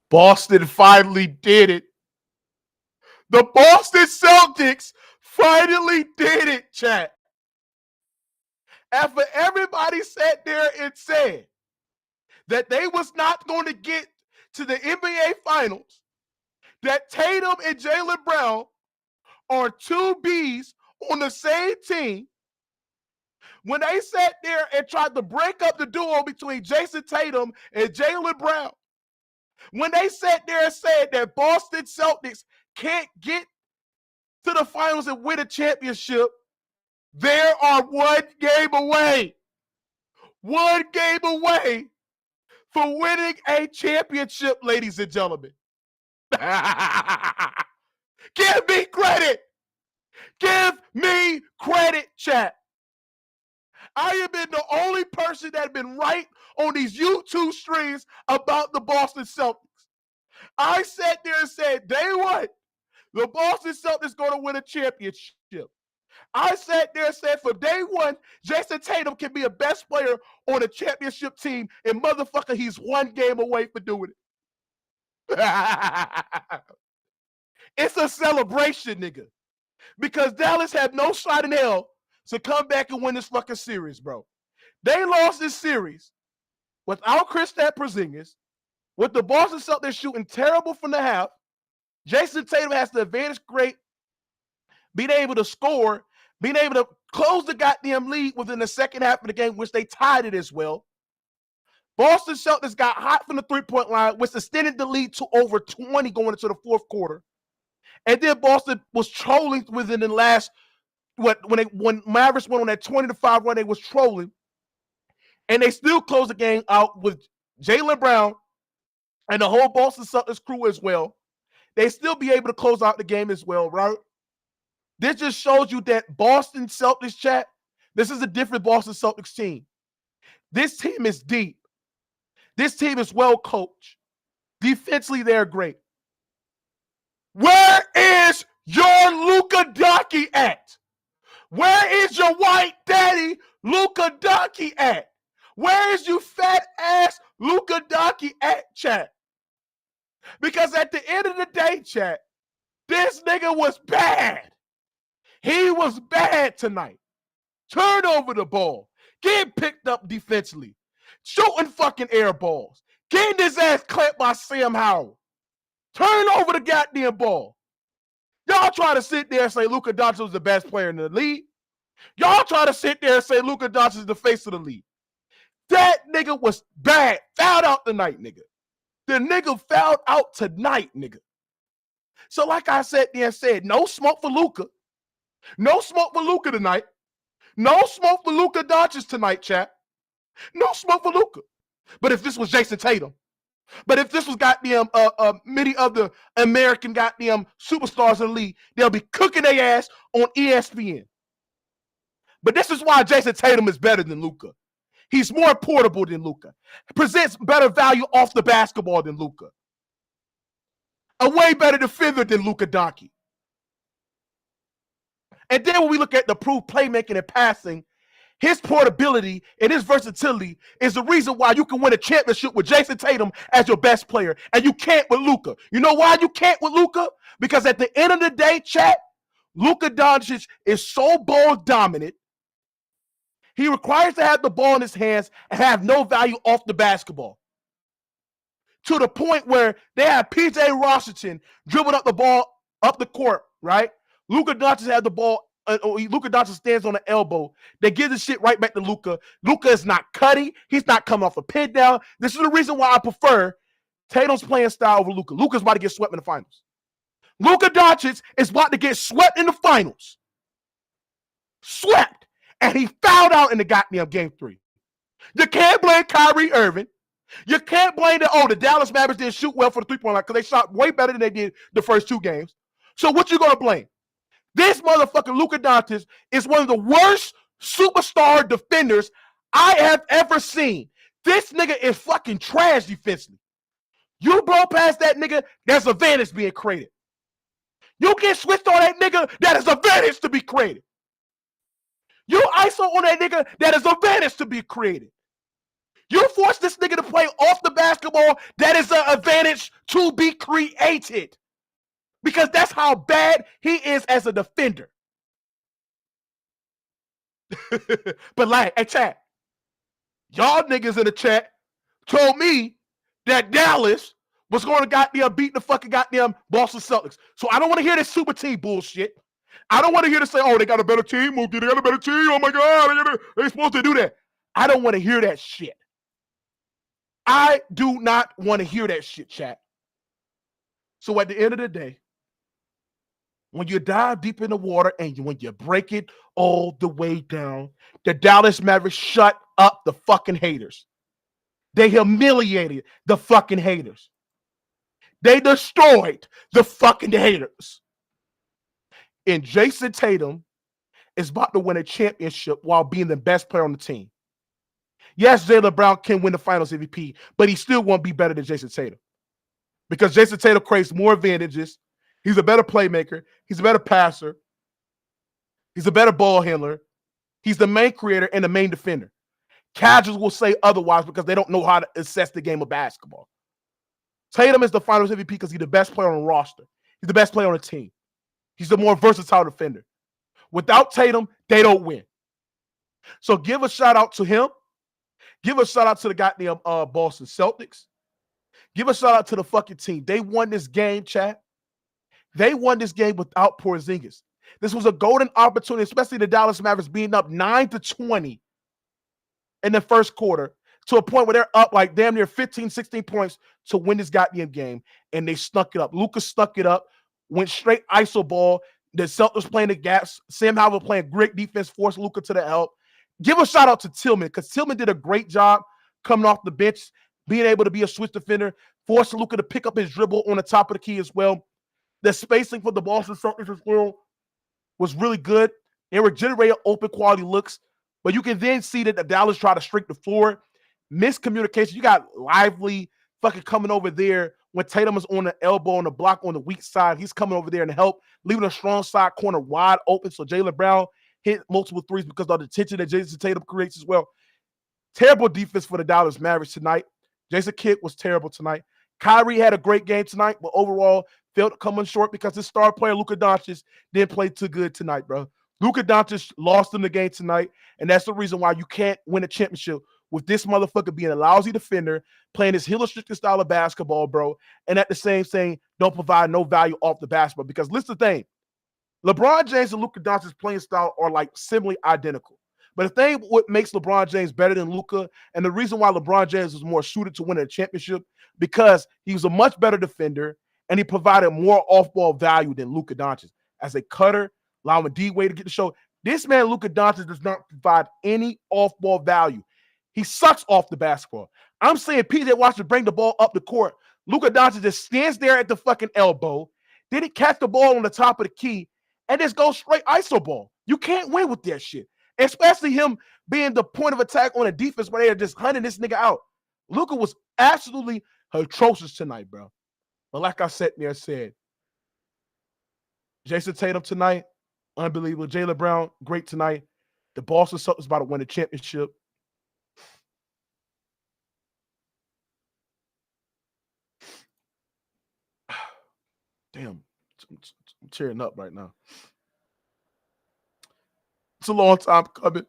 Boston finally did it. The Boston Celtics finally did it, chat. After everybody sat there and said that they was not going to get to the NBA Finals, that Tatum and Jaylen Brown are two Bs on the same team, when they sat there and tried to break up the duo between Jayson Tatum and Jaylen Brown, when they sat there and said that Boston Celtics can't get to the finals and win a championship, they are one game away for winning a championship, ladies and gentlemen. Give me credit. Give me credit, chat. I have been the only person that has been right on these YouTube streams about the Boston Celtics. I sat there and said, day one, the Boston Celtics going to win a championship. I sat there and said, for day one, Jayson Tatum can be a best player on a championship team, and motherfucker, he's one game away for doing it. It's a celebration, nigga. Because Dallas had no shot in hell to come back and win this fucking series, bro. They lost this series without Kristaps Porzingis, with the Boston Celtics shooting terrible from the half. Jayson Tatum has the advantage great, being able to score, being able to close the goddamn lead within the second half of the game, which they tied it as well. Boston Celtics got hot from the three-point line, which extended the lead to over 20 going into the fourth quarter. And then Boston was trolling within the last, when Mavericks went on that 20-5 run, they was trolling. And they still closed the game out with Jaylen Brown and the whole Boston Celtics crew as well. They still be able to close out the game as well, right? This just shows you that Boston Celtics, chat, this is a different Boston Celtics team. This team is deep. This team is well coached. Defensively, they're great. Where is your Luka Doncic at? Where is your white daddy Luka Doncic at? Where is you fat ass Luka Doncic at, chat? Because at the end of the day, chat, this nigga was bad. He was bad tonight. Turn over the ball. Getting picked up defensively. Shooting fucking air balls. Getting his ass clamped by Sam Howell. Turn over the goddamn ball. Y'all try to sit there and say Luka Doncic was the best player in the league. Y'all try to sit there and say Luka Doncic is the face of the league. That nigga was bad. Fouled out tonight, nigga. The nigga fouled out tonight, nigga. So like I said there and said, no smoke for Luka. No smoke for Luka tonight. No smoke for Luka Doncic tonight, chat. No smoke for Luka. But if this was Jayson Tatum, but if this was goddamn many of the American goddamn superstars in the league, they'll be cooking their ass on ESPN. But this is why Jayson Tatum is better than Luka. He's more portable than Luka. Presents better value off the basketball than Luka. A way better defender than Luka Doncic. And then when we look at the proof playmaking and passing, his portability and his versatility is the reason why you can win a championship with Jayson Tatum as your best player, and you can't with Luka. You know why you can't with Luka? Because at the end of the day, chat, Luka Doncic is so ball dominant. He requires to have the ball in his hands and have no value off the basketball. To the point where they have P.J. Washington dribbling up the ball up the court, right? Luka Doncic has the ball. Luka Doncic stands on the elbow. They give the shit right back to Luka. Luka is not cutting. He's not coming off a pin down. This is the reason why I prefer Tatum's playing style over Luka. Luka's about to get swept in the finals. Luka Doncic is about to get swept in the finals. Swept. And he fouled out in the goddamn game 3. You can't blame Kyrie Irving. You can't blame the Dallas Mavericks didn't shoot well for the three-point line because they shot way better than they did the first 2 games. So what you going to blame? This motherfucker Luka Doncic is one of the worst superstar defenders I have ever seen. This nigga is fucking trash defensively. You blow past that nigga, there's advantage being created. You get switched on that nigga, that is advantage to be created. You ISO on that nigga, that is advantage to be created. You force this nigga to play off the basketball, that is an advantage to be created. Because that's how bad he is as a defender. But like, hey, chat, y'all niggas in the chat told me that Dallas was going to goddamn beat the fucking goddamn Boston Celtics. So I don't want to hear this super team bullshit. I don't want to hear this say, oh, they got a better team, Mookie. They got a better team. Oh my God, they're supposed to do that. I don't want to hear that shit. I do not want to hear that shit, chat. So at the end of the day, when you dive deep in the water and when you break it all the way down, the Dallas Mavericks shut up the fucking haters. They humiliated the fucking haters. They destroyed the fucking haters. And Jayson Tatum is about to win a championship while being the best player on the team. Yes, Jaylen Brown can win the finals MVP, but he still won't be better than Jayson Tatum. Because Jayson Tatum creates more advantages. He's a better playmaker. He's a better passer. He's a better ball handler. He's the main creator and the main defender. Casuals will say otherwise because they don't know how to assess the game of basketball. Tatum is the finals MVP because he's the best player on the roster. He's the best player on the team. He's the more versatile defender. Without Tatum, they don't win. So give a shout out to him. Give a shout out to the goddamn Boston Celtics. Give a shout out to the fucking team. They won this game, chat. They won this game without Porzingis. This was a golden opportunity, especially the Dallas Mavericks being up 9-20 in the first quarter to a point where they're up like damn near 15, 16 points to win this goddamn game, and they snuck it up. Luka stuck it up, went straight iso ball. The Celtics playing the gaps. Sam Howell playing great defense, forced Luka to the help. Give a shout out to Tillman because Tillman did a great job coming off the bench, being able to be a switch defender, forcing Luka to pick up his dribble on the top of the key as well. The spacing for the Boston Celtics as well was really good. They were generating open quality looks, but you can then see that the Dallas tried to streak the floor. Miscommunication. You got Lively fucking coming over there when Tatum is on the elbow on the block on the weak side. He's coming over there to help, leaving a strong side corner wide open. So Jaylen Brown hit multiple threes because of the tension that Jayson Tatum creates as well. Terrible defense for the Dallas Mavericks tonight. Jason Kidd was terrible tonight. Kyrie had a great game tonight, but overall failed to come in short because his star player, Luka Doncic, didn't play too good tonight, bro. Luka Doncic lost in the game tonight, and that's the reason why you can't win a championship with this motherfucker being a lousy defender, playing his heel-restricted style of basketball, bro, and at the same saying don't provide no value off the basketball. Because listen to the thing, LeBron James and Luka Doncic's playing style are like similarly identical. But the thing what makes LeBron James better than Luka, and the reason why LeBron James is more suited to win a championship, because he was a much better defender and he provided more off-ball value than Luka Doncic as a cutter, allowing D-Wade to get the show. This man, Luka Doncic, does not provide any off-ball value. He sucks off the basketball. I'm saying PJ Washington bring the ball up the court. Luka Doncic just stands there at the fucking elbow. Then he catch the ball on the top of the key and just goes straight iso ball. You can't win with that shit. Especially him being the point of attack on a defense where they are just hunting this nigga out. Luka was absolutely atrocious tonight, bro. But like I said, Jayson Tatum tonight, unbelievable. Jaylen Brown, great tonight. The Boston Celtics about to win the championship. Damn, I'm tearing up right now. It's a long time coming.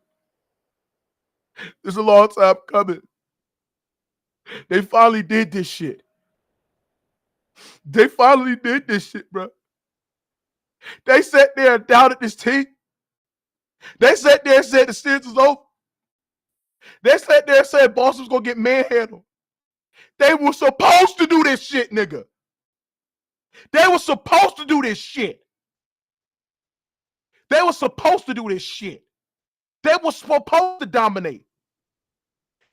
It's a long time coming. They finally did this shit. They finally did this shit, bro. They sat there and doubted this team. They sat there and said the series was over. They sat there and said Boston was going to get manhandled. They were supposed to do this shit, nigga. They were supposed to do this shit. They were supposed to do this shit. They were supposed to dominate.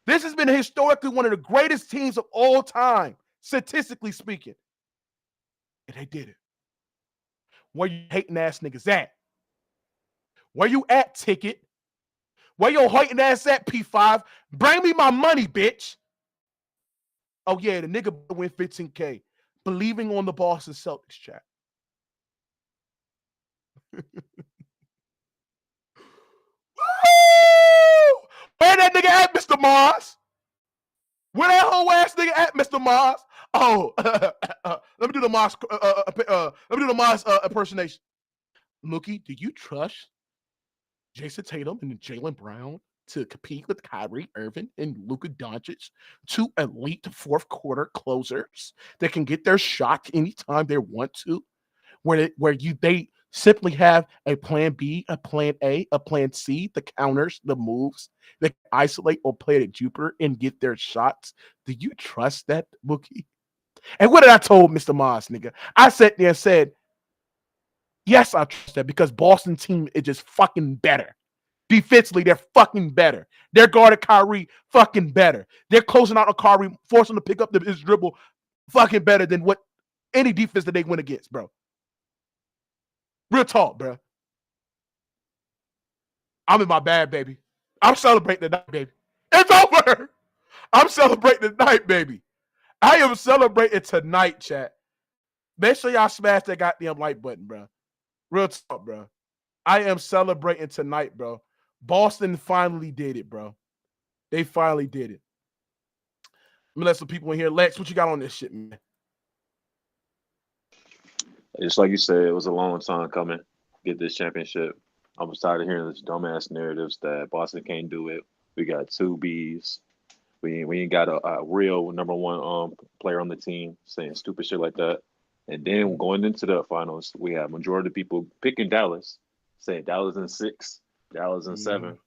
This has been historically one of the greatest teams of all time, statistically speaking. And they did it. Where you hating ass niggas at? Where you at, Ticket? Where your hating ass at, P5? Bring me my money, bitch. Oh, yeah, the nigga win 15K. Believing on the Boston Celtics, chat. Where that nigga at, Mr. Mars? Where that whole ass nigga at, Mr. Mars? Oh, let me do the Mars. Let me do the Mars impersonation. Mookie, do you trust Jayson Tatum and Jaylen Brown to compete with Kyrie Irving and Luka Doncic, two elite fourth quarter closers that can get their shot anytime they want to? They simply have a plan B, a plan A, a plan C, the counters, the moves. They can isolate or play at Jupiter and get their shots. Do you trust that, Mookie? And what did I told Mr. Moss, nigga? I sat there and said, yes, I trust that because Boston team is just fucking better. Defensively, they're fucking better. They're guarding Kyrie fucking better. They're closing out on Kyrie, forcing him to pick up his dribble fucking better than what any defense that they win against, bro. Real talk, bro. I'm in my bag, baby. I'm celebrating tonight, baby. It's over. I'm celebrating tonight, baby. I am celebrating tonight, chat. Make sure y'all smash that goddamn like button, bro. Real talk, bro. I am celebrating tonight, bro. Boston finally did it, bro. They finally did it. Let me let some people in here. Lex, what you got on this shit, man? Just like you said, it was a long time coming. Get this championship. I was tired of hearing this dumbass narratives that Boston can't do it. We got two Bs. We ain't got a real number one player on the team saying stupid shit like that. And then going into the finals, we have majority of people picking Dallas, saying Dallas in 6, Dallas in 7.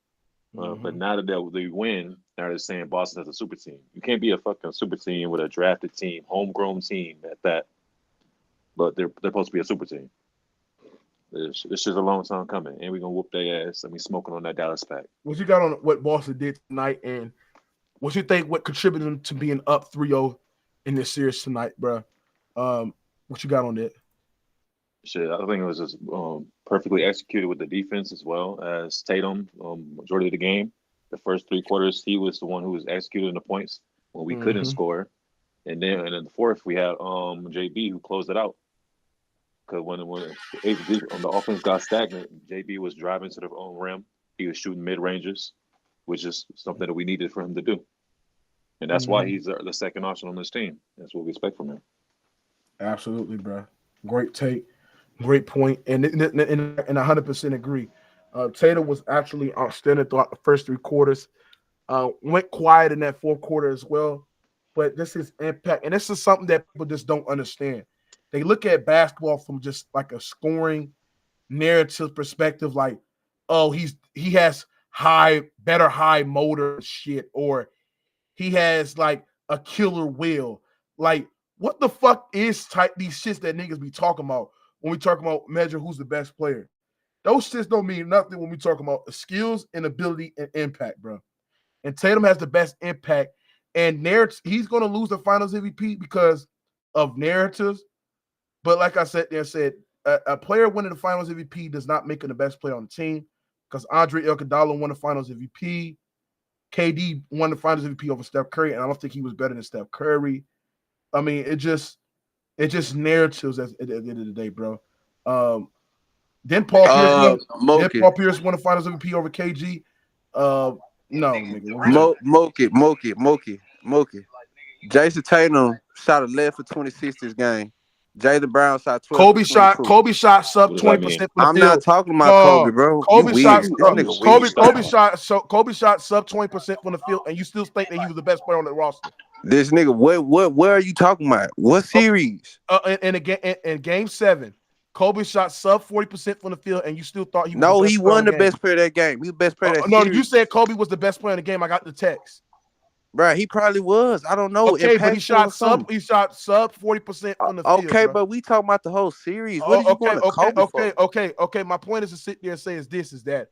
But now that they win, now they're saying Boston is a super team. You can't be a fucking super team with a drafted team, homegrown team at that. But they're supposed to be a super team. It's just a long time coming, and we're gonna whoop their ass and we smoking on that Dallas pack. What you got on what Boston did tonight, and what you think what contributed them to being up 3-0 in this series tonight, bro? What you got on that? Shit, I think it was just perfectly executed with the defense as well as Tatum. Majority of the game, the first 3 quarters, he was the one who was executing the points when we couldn't score, and then in the fourth we had JB who closed it out. Because when on the offense got stagnant, JB was driving to the rim. He was shooting mid ranges, which is something that we needed for him to do, and that's why he's the second option on this team. That's what we expect from him. Absolutely, bro. Great take, great point, and 100% agree. Tatum was actually outstanding throughout the first 3 quarters. Went quiet in that fourth quarter as well, but this is impact, and this is something that people just don't understand. They look at basketball from just like a scoring narrative perspective, like, oh, he has better high motor shit, or he has like a killer will. Like, what the fuck is these shits that niggas be talking about when we talk about measure who's the best player? Those shits don't mean nothing when we talk about skills and ability and impact, bro. And Tatum has the best impact, and he's going to lose the Finals MVP because of narratives. But like I said, a player winning the Finals MVP does not make him the best player on the team, because Andre Iguodala won the Finals MVP. KD won the Finals MVP over Steph Curry, and I don't think he was better than Steph Curry. I mean, it just narratives at the end of the day, bro. Then Paul Pierce won the Finals MVP over KG. No, nigga. Mookie. Jayson Tatum shot 11 for 26 this game. Jaylen Brown shot 12. Kobe shot sub 20% from the field. I'm not talking about Kobe, bro. Kobe shot sub 20% from the field, and you still think that he was the best player on the roster. This nigga, where are you talking about? What series? In game 7, Kobe shot sub 40% from the field, and you still thought he was no, the best he player won in the game. best player of that game. He was the best player of that no, series. You said Kobe was the best player in the game. I got the text. Bro, he probably was. I don't know. Okay, but he shot sub 40% from the field. Okay, bro. but we talking about the whole series. What did you want to Kobe for? Okay. My point is to sit there and say is that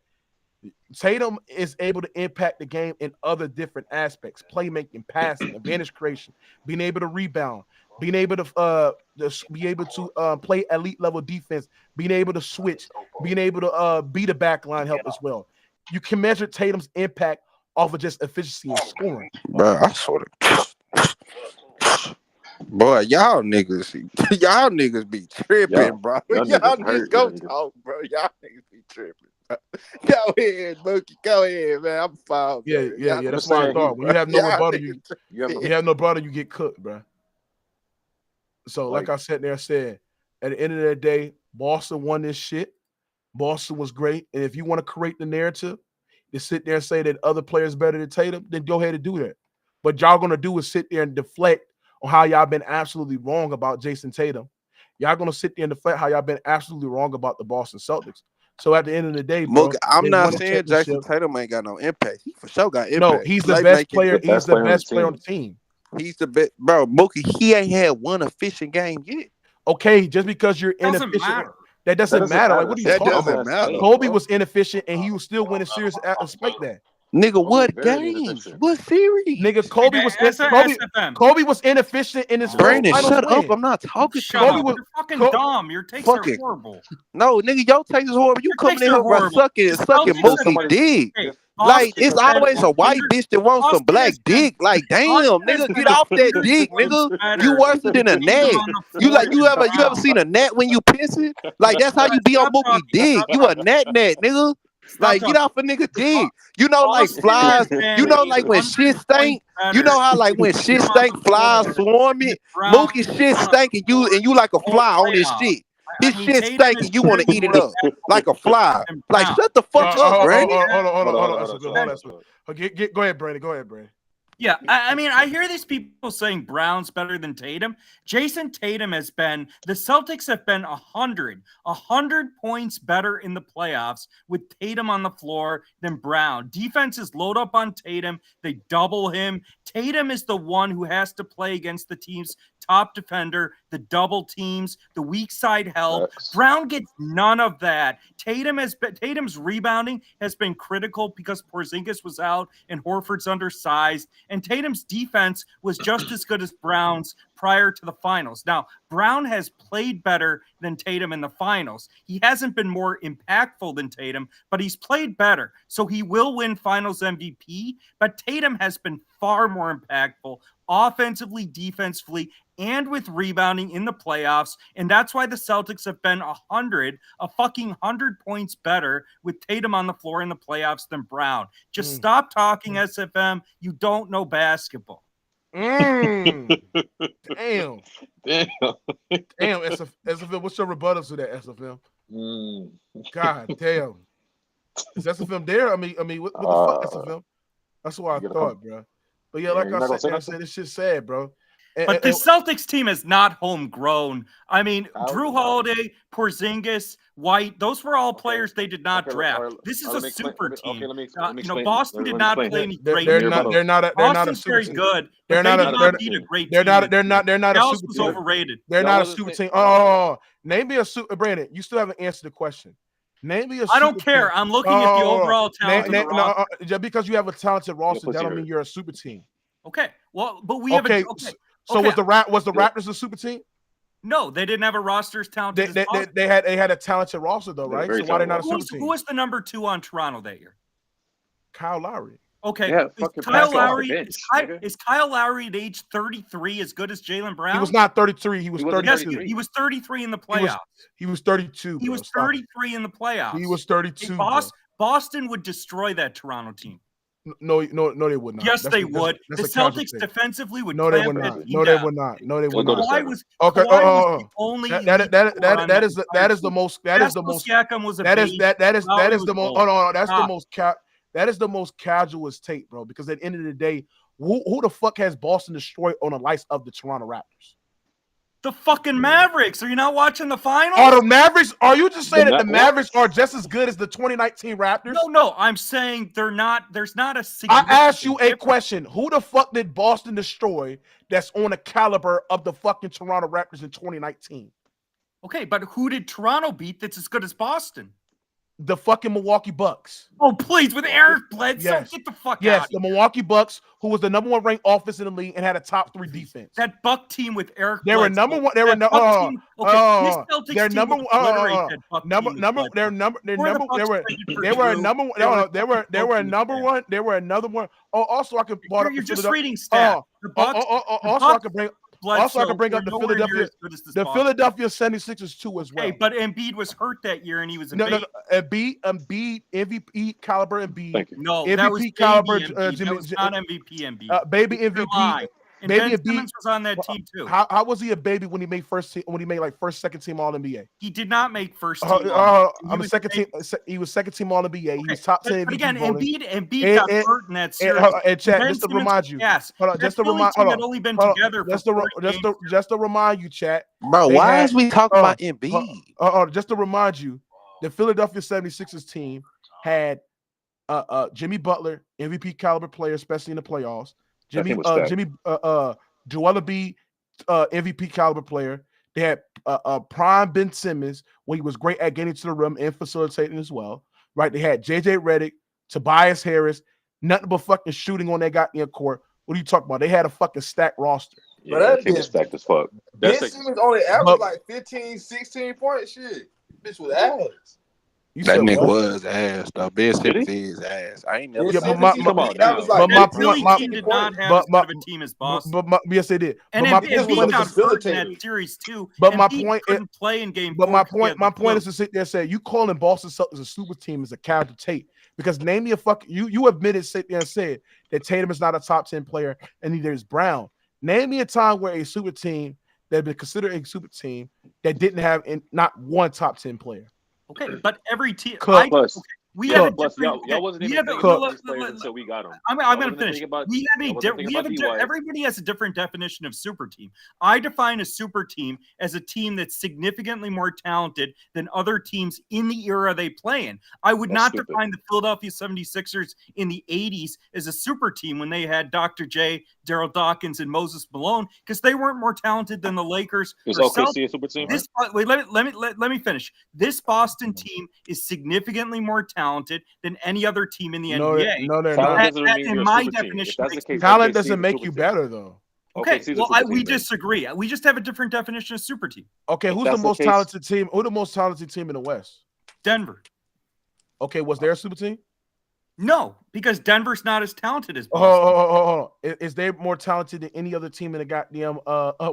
Tatum is able to impact the game in other different aspects: playmaking, passing, advantage creation, being able to rebound, being able to play elite level defense, being able to switch, being able to beat a backline help as well. You can measure Tatum's impact off of just efficiency and scoring. Bro, I sort of, boy, y'all niggas be tripping, bro. Y'all niggas go talk, bro. Y'all niggas be tripping. Go ahead, Mookie. Go ahead, man. I'm fine. Yeah. I'm That's what I saying thought. When you have no rebuttal, you have you have no rebuttal, you get cooked, bro. So, like I sat there and said, at the end of the day, Boston won this shit. Boston was great. And if you want to create the narrative to sit there and say that other players better than Tatum, then go ahead and do that. What y'all gonna do is sit there and deflect on how y'all been absolutely wrong about Jayson Tatum. Y'all gonna sit there and deflect how y'all been absolutely wrong about the Boston Celtics. So at the end of the day, bro, Mookie, I'm they not won a saying Jayson championship. Tatum ain't got no impact. He for sure got No, impact. he's the best player. The He's best the best player on the team. team. He's the best, bro. Mookie, he ain't had one efficient game yet. Okay, just because you're Doesn't inefficient, matter. that doesn't matter. Like, what are you That talking doesn't about? matter. Kobe was inefficient and he was still winning series despite that. Nigga, what very games? inefficient. What series? Nigga, Kobe was SFM. Kobe was inefficient in his first Brandon, finals shut win. up. I'm not talking to Shut you. up. You're fucking dumb. Your takes are horrible. No, nigga, your takes is horrible. You Your coming takes in are here by horrible. sucking The Mookie Celtics dick. Hey, Like, Boston it's has been always a white 100 bitch that wants some Boston black has been- dick. Like, damn, Boston has nigga, been get off that 100 dick, points nigga. better You worse than a with Tatum gnat. on the You floor like you than ever Brown. seen a gnat when you pissing? Like, that's how you be on Stop Mookie talking. dick. Stop You a talking. gnat, nigga. Stop Like, get talking. off a nigga dick. You know, like Boston flies. has been You know, like when 100 shit stink. points You know better how like when with shit Tatum on stink, the flies floor swarm than it. Brown Mookie shit on the stink and you like a the whole fly on his playoff. shit. I His mean, shit Tatum stank is and you want to clearly eat it more up like a impactful fly. than Like, Brown. shut the fuck up, Brandon. Hold on. Go ahead, Brandon. Yeah, I mean, I hear these people saying Brown's better than Tatum. Jayson Tatum the Celtics have been 100 points better in the playoffs with Tatum on the floor than Brown. Defenses load up on Tatum. They double him. Tatum is the one who has to play against the team's top defender, the double teams, the weak side help. Brown gets none of that. Tatum's rebounding has been critical because Porzingis was out and Horford's undersized. And Tatum's defense was just as good as Brown's prior to the finals. Now, Brown has played better than Tatum in the finals. He hasn't been more impactful than Tatum, but he's played better. So he will win finals MVP, but Tatum has been far more impactful offensively, defensively, and with rebounding in the playoffs. And that's why the Celtics have been 100 points better with Tatum on the floor in the playoffs than Brown. Just stop talking, SFM. You don't know basketball. Damn, SFM, what's your rebuttal to that, SFM? God damn. Is SFM there? I mean, what the fuck, SFM? That's what I thought, bro. But yeah, like I said, this shit's sad, bro. But the Celtics team is not homegrown. I mean, Drew Holiday, Porzingis, White, those were all players they did not draft. This is a super team. Boston did not play any great. They're not a super team. Good. They're not a great team. They're not a super team. Overrated. They're not a super team. Oh, name me a super. Brandon, you still haven't answered the question. Name me a. I don't care. I'm looking at the overall talent. Just because you have a talented roster, that don't mean you're a super team. Okay. Well, but we have. So was the Raptors a super team? No, they didn't have a roster as talented. They had a talented roster though, right? So why they not a super team? Who was the number 2 on Toronto that year? Kyle Lowry. Okay, is Kyle Lowry at age 33 as good as Jaylen Brown? He was not 33. He was 32. Yes, he was 33 in the playoffs. He was 32. He was 33 in the playoffs. He was 32. Boston would destroy that Toronto team. No, they would not. Yes, they would. The Celtics defensively would. No, they would not. No, they would not. No, they would not. Kawhi was okay. Only that is the most. That is the most. That is the most casualist tape, bro. Because at the end of the day, who the fuck has Boston destroyed on the likes of the Toronto Raptors? The fucking Mavericks. Are you not watching the finals? Are the Mavericks? Are you just saying that the Mavericks are just as good as the 2019 Raptors? No. I'm saying they're not. There's not a. I asked you a question. Who the fuck did Boston destroy that's on the caliber of the fucking Toronto Raptors in 2019? Okay, but who did Toronto beat that's as good as Boston? The fucking Milwaukee Bucks. Oh, please, with Eric Bledsoe, yes. Get the fuck out. Yes, the Milwaukee Bucks, who was the number 1 ranked offense in the league and had a top 3 defense. That Buck team with Eric Bledsoe. They were number 1. They were number 1. They're number 1. Oh, also I could. You're just reading stats. Also I could bring. Bledsoe. Also, I can bring up the nowhere near Philadelphia, as good as this the Boston. Philadelphia 76ers too as well. Hey, but Embiid was hurt that year, and he was a No, baby. Embiid, MVP caliber Embiid. Thank you. No, MVP that was baby caliber, Embiid. Jimmy- that was not MVP Embiid. baby You're MVP. lying. And Baby Ben Embiid- Simmons was on that team too. How was he a baby when he made second team All NBA? He did not make first team. He was second team. He was second team All NBA. He was top 10 But MVP again, voting. Embiid got hurt in that series. And Chat, Ben just to Simmons remind was you. gas. Hold on, That just to Philly remind. team Hold had on. only been hold on, together for just to 40 games. just to remind you, Chat. Bro, They why had- is we talking about Embiid? Just to remind you, the Philadelphia 76ers team had Jimmy Butler, MVP caliber player, especially in the playoffs. Joel Embiid, MVP caliber player. They had prime Ben Simmons, when he was great at getting to the rim and facilitating as well. Right? They had JJ Redick, Tobias Harris, nothing but fucking shooting on that goddamn court. What are you talking about? They had a fucking stacked roster. Yeah, But that team was stacked as fuck. Ben That's Simmons only averaged But- like 15, 16 points. Shit. Bitch was ass. You That said nigga what? was ass though. Ben Simmons Really? is ass. I ain't never Ben Yeah, seen but him. my- Simmons, Come on that now. was But like my That Philly point- team did point. not have but as my- good of a team as Boston. Yes, they did. And But my Embiid Embiid point got is, hurt in facilitator. that series too. But my Embiid point couldn't play in game but four my because he point, had my the point is flu. to sit there and say you calling Boston Celtics a super team is a counter Tate, because name me a you admitted, sit there and said that Tatum is not a top 10 player and neither is Brown. Name me a time where a super team that had been considered a super team that didn't have not one top 10 player. Okay, but every team. Cut. Plus, We Cut. have a plus different. y'all wasn't we even have a- thinking Cut. about these players until we got them. I'm Y'all going to wasn't finish. thinking about- We have y'all a wasn't thinking about D-Wise. everybody has a different definition of super team. I define a super team as a team that's significantly more talented than other teams in the era they play in. I would That's not stupid. define the Philadelphia 76ers in the 80s as a super team when they had Dr. J, Daryl Dawkins, and Moses Malone, because they weren't more talented than the Lakers. Is or OKC a super team? This wait, let me finish. This Boston team is significantly more talented than any other team in the NBA. No, they're Talent not. doesn't mean in you're a my super team. If definition, that's the makes case, Talent OKC is doesn't a make super you team. better though. Okay, OKC is a well, super we team, then. disagree. We just have a different definition of super team. Okay, If who's the that's the most case- talented team? Who the most talented team in the West? Denver. Okay, was there a super team? No, because Denver's not as talented as Oh, Boston. is they more talented than any other team in the goddamn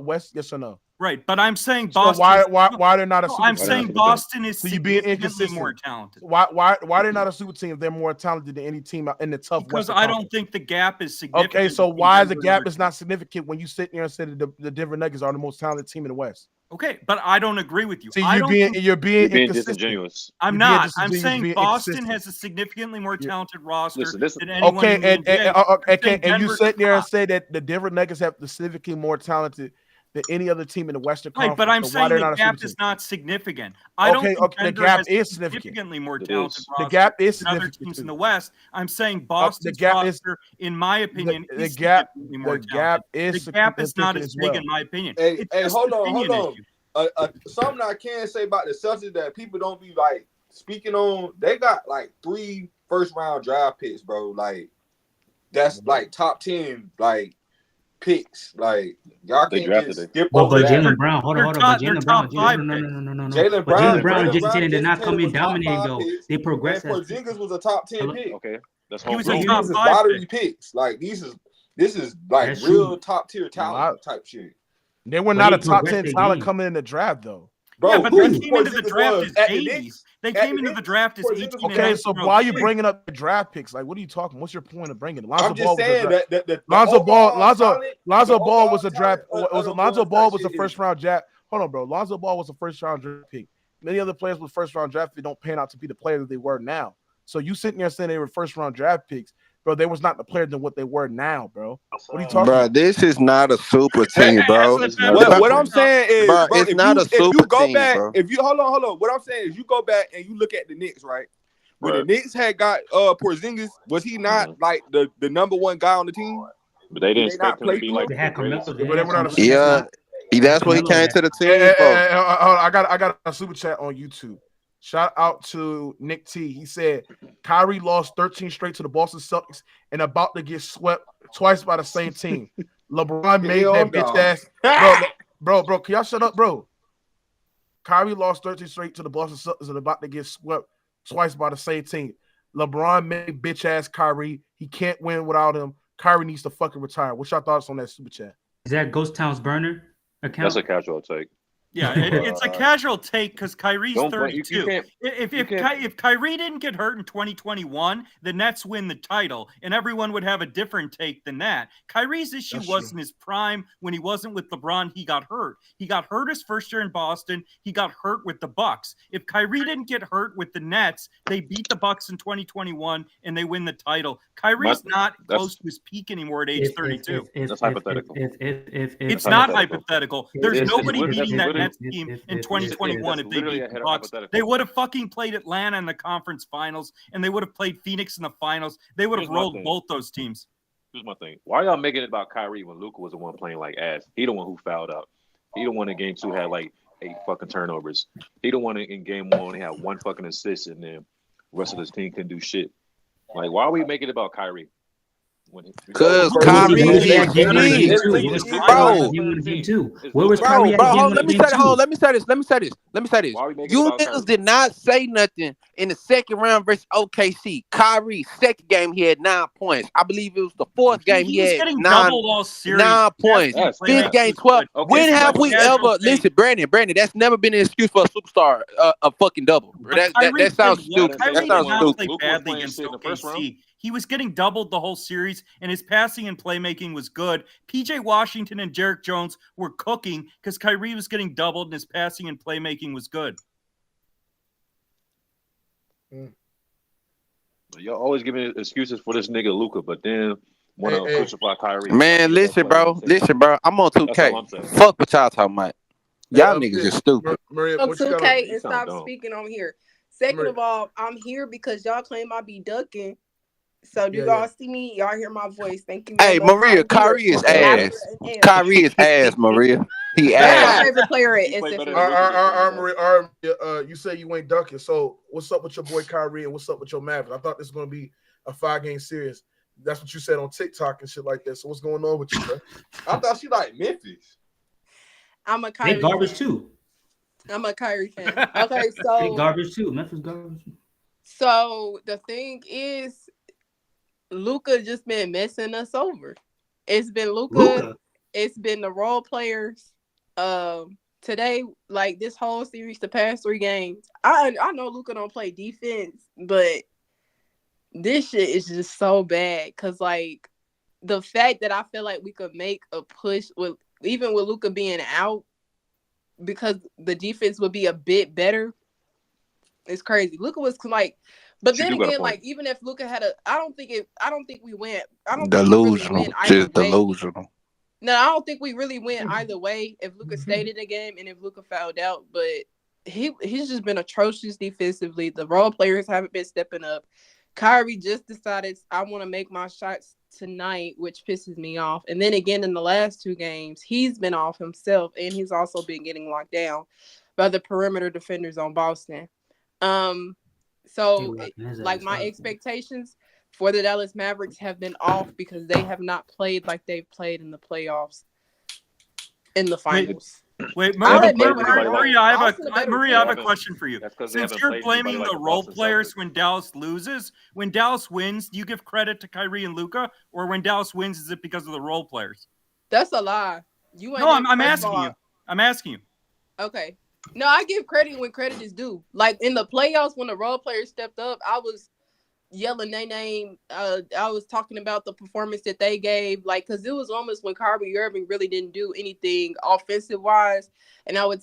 West? Yes or no? Right, but I'm saying So Boston. why they're not a No, super I'm team? saying team? Boston is So you being significantly inconsistent. more talented. Why they're not a super team if they're more talented than any team in the tough Because Western I don't Conference? think the gap is significant. Okay, so between why is the Denver gap and is not significant when you sit there and say that the Denver Nuggets are the most talented team in the West? Okay, but I don't agree with you. See, I you're don't being think- You're being inconsistent. disingenuous. I'm you're being not. I'm disingenuous, saying being Boston inconsistent. has a significantly more You're- talented roster Listen, than anyone Okay, in the and NBA. and you Denver's sit there and top. say that the Denver Nuggets have significantly more talented than any other team in the Western Right, Conference. but I'm so why saying they're the not a gap super is team? not significant. I don't Okay, think okay, the Denver gap has is a significant. significantly more It talented is. roster The gap is than other significant teams in too. the West. I'm saying Boston's gap is- roster, in my opinion, The is gap, significantly more the talented. gap is The gap is not significant as as big, well. in my opinion. Hey, It's hey, just hold an on, opinion hold on. issue. Something I can say about the Celtics that people don't be like speaking on. They got like 3 first-round draft picks, bro. Like that's like top 10 like picks. Like y'all They can't drafted just it. skip But over that. Jalen Brown, hold on. They're But top Jalen Brown, five no. Jalen But Brown, Jalen Brown and Jason Tatum did not Jason come in was top dominating 5 though. picks, They and progressed as Porzingis was a top 10 Hello? pick. Okay, that's He was a homegrown. top Porzingis is 5 lottery pick. picks. Like this is like That's real true. top tier talent type shit. They were But not they a top progressed 10 their talent game. coming in the draft though. Bro, Yeah, but who they came into the Porzingis draft was as at the 80s. Knicks? They At came the into the Knicks, draft as Porzingis 18 was and Okay, 19 so year why are olds. you bringing up the draft picks? Like, what are you talking? What's your point of bringing it? I'm just saying that the Lonzo Ball, overall Lonzo talent- Lonzo the Ball was a overall draft. talent of Was the Lonzo boys Ball that was a shit first round draft? Hold on, bro. Lonzo Ball was a first round draft pick. Many other players with first round draft picks don't pan out to be the player that they were now. So you sitting there saying they were first round draft picks, bro? They was not the player than what they were now, bro. What are you talking Bro, about? this is not a super team, bro. That's What I'm saying is, Bro, bro, it's if not you, a if you super go team, back, bro. if you hold on. What I'm saying is, you go back and you look at the Knicks, right? When Right. the Knicks had got Porzingis, was he not like the number one guy on the team? But they didn't Did they not expect him play to be through like They the had greatest. Carmelo. But they were not a super Yeah, that's what he came to the team for. Hold on, I got a super chat on YouTube. Shout out to Nick T. He said Kyrie lost 13 straight to the Boston Celtics and about to get swept twice by the same team. LeBron made Hell that no. bitch ass. Bro, can y'all shut up, bro? Kyrie lost 13 straight to the Boston Celtics and about to get swept twice by the same team. LeBron made bitch ass Kyrie. He can't win without him. Kyrie needs to fucking retire. What's your thoughts on that super chat? Is that Ghost Town's burner account? That's a casual take. Yeah, it's a casual take because Kyrie's Don't 32. you can't. If Kyrie didn't get hurt in 2021, the Nets win the title, and everyone would have a different take than that. Kyrie's issue wasn't his prime when he wasn't with LeBron. He got hurt. He got hurt his first year in Boston. He got hurt with the Bucks. If Kyrie didn't get hurt with the Nets, they beat the Bucks in 2021 and they win the title. Kyrie's not close to his peak anymore at age 32. That's hypothetical. It's not hypothetical. There's nobody beating that Nets team in 2021 if they beat the Bucks. They would have fucking played Atlanta in the conference finals, and they would have played Phoenix in the finals. They would have rolled both those teams. Here's my thing. Why are y'all making it about Kyrie when Luka was the one playing like ass? He the one who fouled out. He the one in game 2 had like 8 fucking turnovers. He the one in game 1 he had 1 fucking assist, and then the rest of his team couldn't do shit. Like, why are we making it about Kyrie? Because Kyrie is bro. Where was Kyrie? Bro, let me say this. You niggas did not say nothing in the second round versus OKC. Kyrie, second game, he had 9 points. I believe it was the fourth game he had 9 points. Fifth game, 12. When have we ever listen, Brandon? That's never been an excuse for a superstar, a fucking double. That sounds stupid. That sounds stupid. Badly against OKC. He was getting doubled the whole series, and his passing and playmaking was good. PJ Washington and Jarek Jones were cooking because Kyrie was getting doubled, and his passing and playmaking was good. Y'all always giving excuses for this nigga Luka, but then want to crucify Kyrie. Man, listen, bro. I'm on 2K. Fuck what y'all talking about. Y'all niggas is stupid. Maria, 2K and stop speaking on here. Second of all, I'm here because y'all claim I be ducking. So do y'all see me? Y'all hear my voice? Thank you. Hey, Maria, Kyrie is ass. Kyrie is ass, Maria. He ass. My favorite player at SFL. You say you ain't ducking. So what's up with your boy Kyrie and what's up with your Mavericks? I thought this was gonna be a 5-game series. That's what you said on TikTok and shit like that. So what's going on with you, bro? I thought she liked Memphis. I'm a Kyrie. They garbage too. I'm a Kyrie fan. Okay, so they garbage too. Memphis garbage. So the thing is, Luka just been messing us over. It's been Luka. It's been the role players. Today, like this whole series, the past 3 games, I know Luka don't play defense, but this shit is just so bad. Cause like the fact that I feel like we could make a push with even with Luka being out, because the defense would be a bit better. It's crazy. Luka was like. But then again, like even if Luka had I don't think we went. I don't delusional. Think we really just delusional. No, I don't think we really went either way. If Luka stayed in the game and if Luka fouled out, but he's just been atrocious defensively. The role players haven't been stepping up. Kyrie just decided I want to make my shots tonight, which pisses me off. And then again in the last 2 games, he's been off himself, and he's also been getting locked down by the perimeter defenders on Boston. So, like, my expectations for the Dallas Mavericks have been off because they have not played like they've played in the playoffs, in the finals. Wait, Maria, I have a question for you. Since you're blaming the role players when Dallas loses, when Dallas wins, do you give credit to Kyrie and Luka, or when Dallas wins, is it because of the role players? That's a lie. I'm asking you. I'm asking you. Okay. No, I give credit when credit is due. Like in the playoffs, when the role players stepped up, I was yelling their name. I was talking about the performance that they gave, like, because it was almost when Kyrie Irving really didn't do anything offensive wise, and I would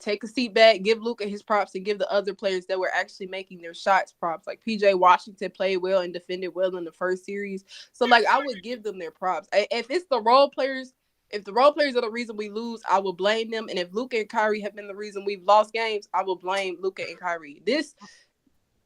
take a seat back, give Luka his props, and give the other players that were actually making their shots props. Like PJ Washington played well and defended well in the first series, so like I would give them their props. If it's the role players. If the role players are the reason we lose, I will blame them. And if Luka and Kyrie have been the reason we've lost games, I will blame Luka and Kyrie.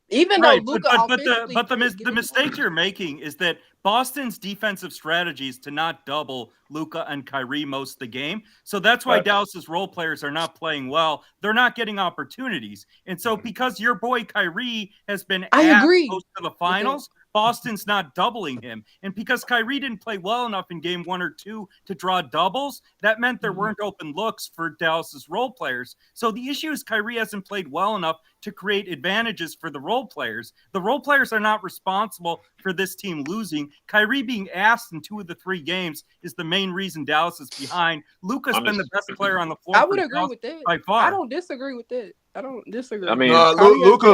Even though Luka, but the mistake you're making is that Boston's defensive strategy is to not double Luka and Kyrie most of the game. So that's why Dallas's role players are not playing well. They're not getting opportunities. And so because your boy Kyrie has been most of the finals, Boston's not doubling him. And because Kyrie didn't play well enough in game 1 or 2 to draw doubles, that meant there weren't open looks for Dallas's role players. So the issue is Kyrie hasn't played well enough to create advantages for the role players. The role players are not responsible for this team losing. Kyrie being asked in 2 of the 3 games is the main reason Dallas is behind. Luka's been the best player on the floor. I would agree with that. By far. I don't disagree with that. I don't disagree. I mean, Luka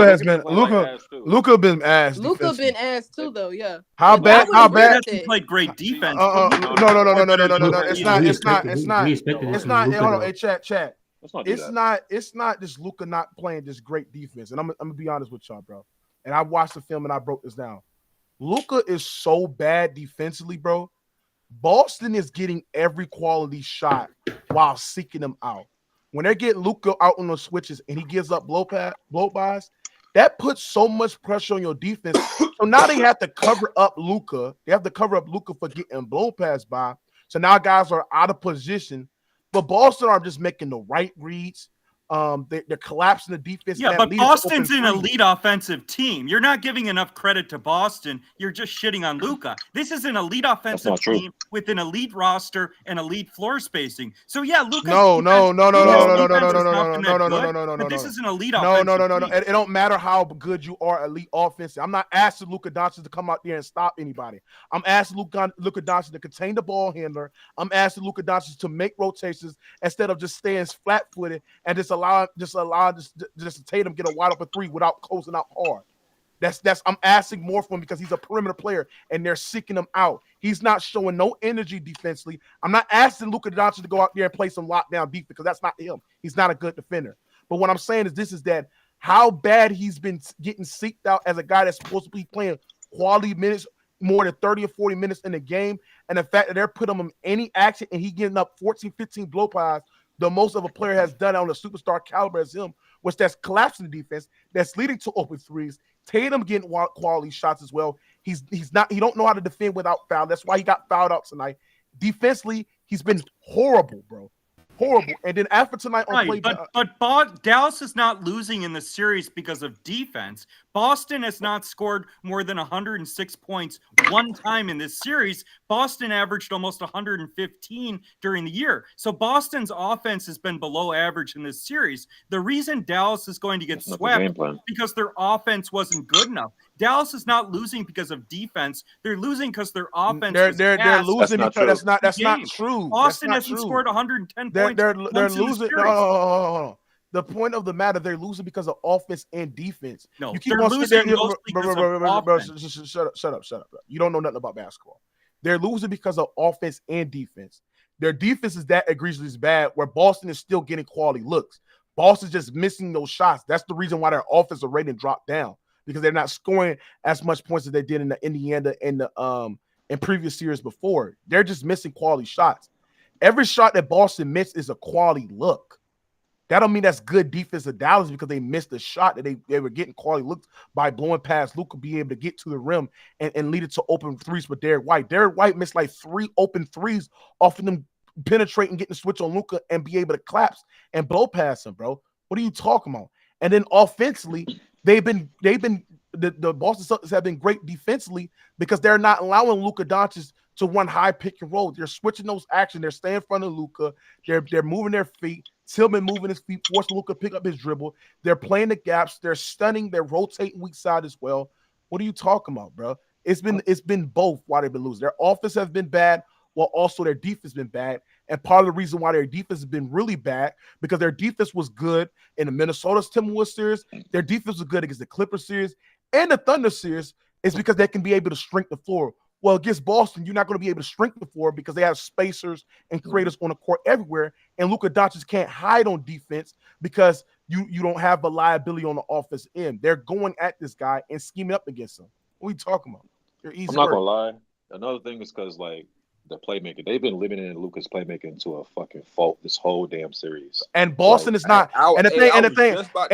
has been Luka been asked. Luka been asked too, though. Yeah. How bad? He played great defense. No. It's not. Hold on, hey, chat. It's not just Luka not playing this great defense. And I'm gonna be honest with y'all, bro. And I watched the film and I broke this down. Luka is so bad defensively, bro. Boston is getting every quality shot while seeking them out. When they're getting Luka out on the switches and he gives up blow bys, that puts so much pressure on your defense. So now they have to cover up Luka. They have to cover up Luka for getting blow pass by. So now guys are out of position. But Boston are just making the right reads. They're collapsing the defense. Yeah, but Boston's an elite offensive team. You're not giving enough credit to Boston. You're just shitting on Luka. This is an elite offensive team with an elite roster and elite floor spacing. So yeah, Luka. No. This is an elite offensive No. It don't matter how good you are elite offensive. I'm not asking Luka Doncic to come out there and stop anybody. I'm asking Luka Doncic to contain the ball handler. I'm asking Luka Doncic to make rotations instead of just staying flat-footed and just allow Tatum get a wide open 3 without closing out hard. I'm asking more from him because he's a perimeter player and they're seeking him out. He's not showing no energy defensively. I'm not asking Luka Doncic to go out there and play some lockdown defense because that's not him. He's not a good defender. But what I'm saying is that how bad he's been getting seeked out as a guy that's supposed to be playing quality minutes, more than 30 or 40 minutes in the game, and the fact that they're putting him in any action and he getting up 14, 15 blow pies, the most of a player has done on a superstar caliber as him, which that's collapsing the defense, that's leading to open threes. Tatum getting quality shots as well. He don't know how to defend without foul. That's why he got fouled out tonight. Defensively, he's been horrible, bro. Horrible. And then after tonight on play, but Dallas is not losing in the series because of defense. Boston has not scored more than 106 points one time in this series. Boston averaged almost 115 during the year. So Boston's offense has been below average in this series. The reason Dallas is going to get swept is because their offense wasn't good enough. Dallas is not losing because of defense. They're losing because their offense. They're losing because that's not true. Boston hasn't scored 110 points. They're losing. No. The point of the matter, they're losing because of offense and defense. No, you keep they're losing bro, shut up. Bro. You don't know nothing about basketball. They're losing because of offense and defense. Their defense is that egregiously bad where Boston is still getting quality looks. Boston's just missing those shots. That's the reason why their offensive rating dropped down, because they're not scoring as much points as they did in the Indiana and the in previous series before. They're just missing quality shots. Every shot that Boston missed is a quality look. That don't mean that's good defense of Dallas because they missed the shot that they were getting quality looks by blowing past Luka, being able to get to the rim and lead it to open threes with Derek White. Derek White missed like 3 open threes off of them penetrating, getting the switch on Luka and be able to collapse and blow past him, bro. What are you talking about? And then offensively, the Boston Celtics have been great defensively because they're not allowing Luka Doncic to run high pick and roll. They're switching those actions. They're staying in front of Luka. They're moving their feet. Tillman moving his feet, forcing Luka to pick up his dribble. They're playing the gaps. They're stunning. They're rotating weak side as well. What are you talking about, bro? It's been both while they've been losing. Their offense has been bad, while also their defense has been bad. And part of the reason why their defense has been really bad, because their defense was good in the Minnesota Timberwolves series. Their defense was good against the Clippers series and the Thunder series, is because they can be able to shrink the floor. Well, against Boston, you're not going to be able to shrink the floor because they have spacers and creators on the court everywhere. And Luka Doncic can't hide on defense because you don't have reliability on the offensive end. They're going at this guy and scheming up against him. What are you talking about? I'm not going to lie. Another thing is because, like, the playmaker, they've been limiting Luka's playmaking into a fucking fault this whole damn series. And Boston is not. And the thing is, I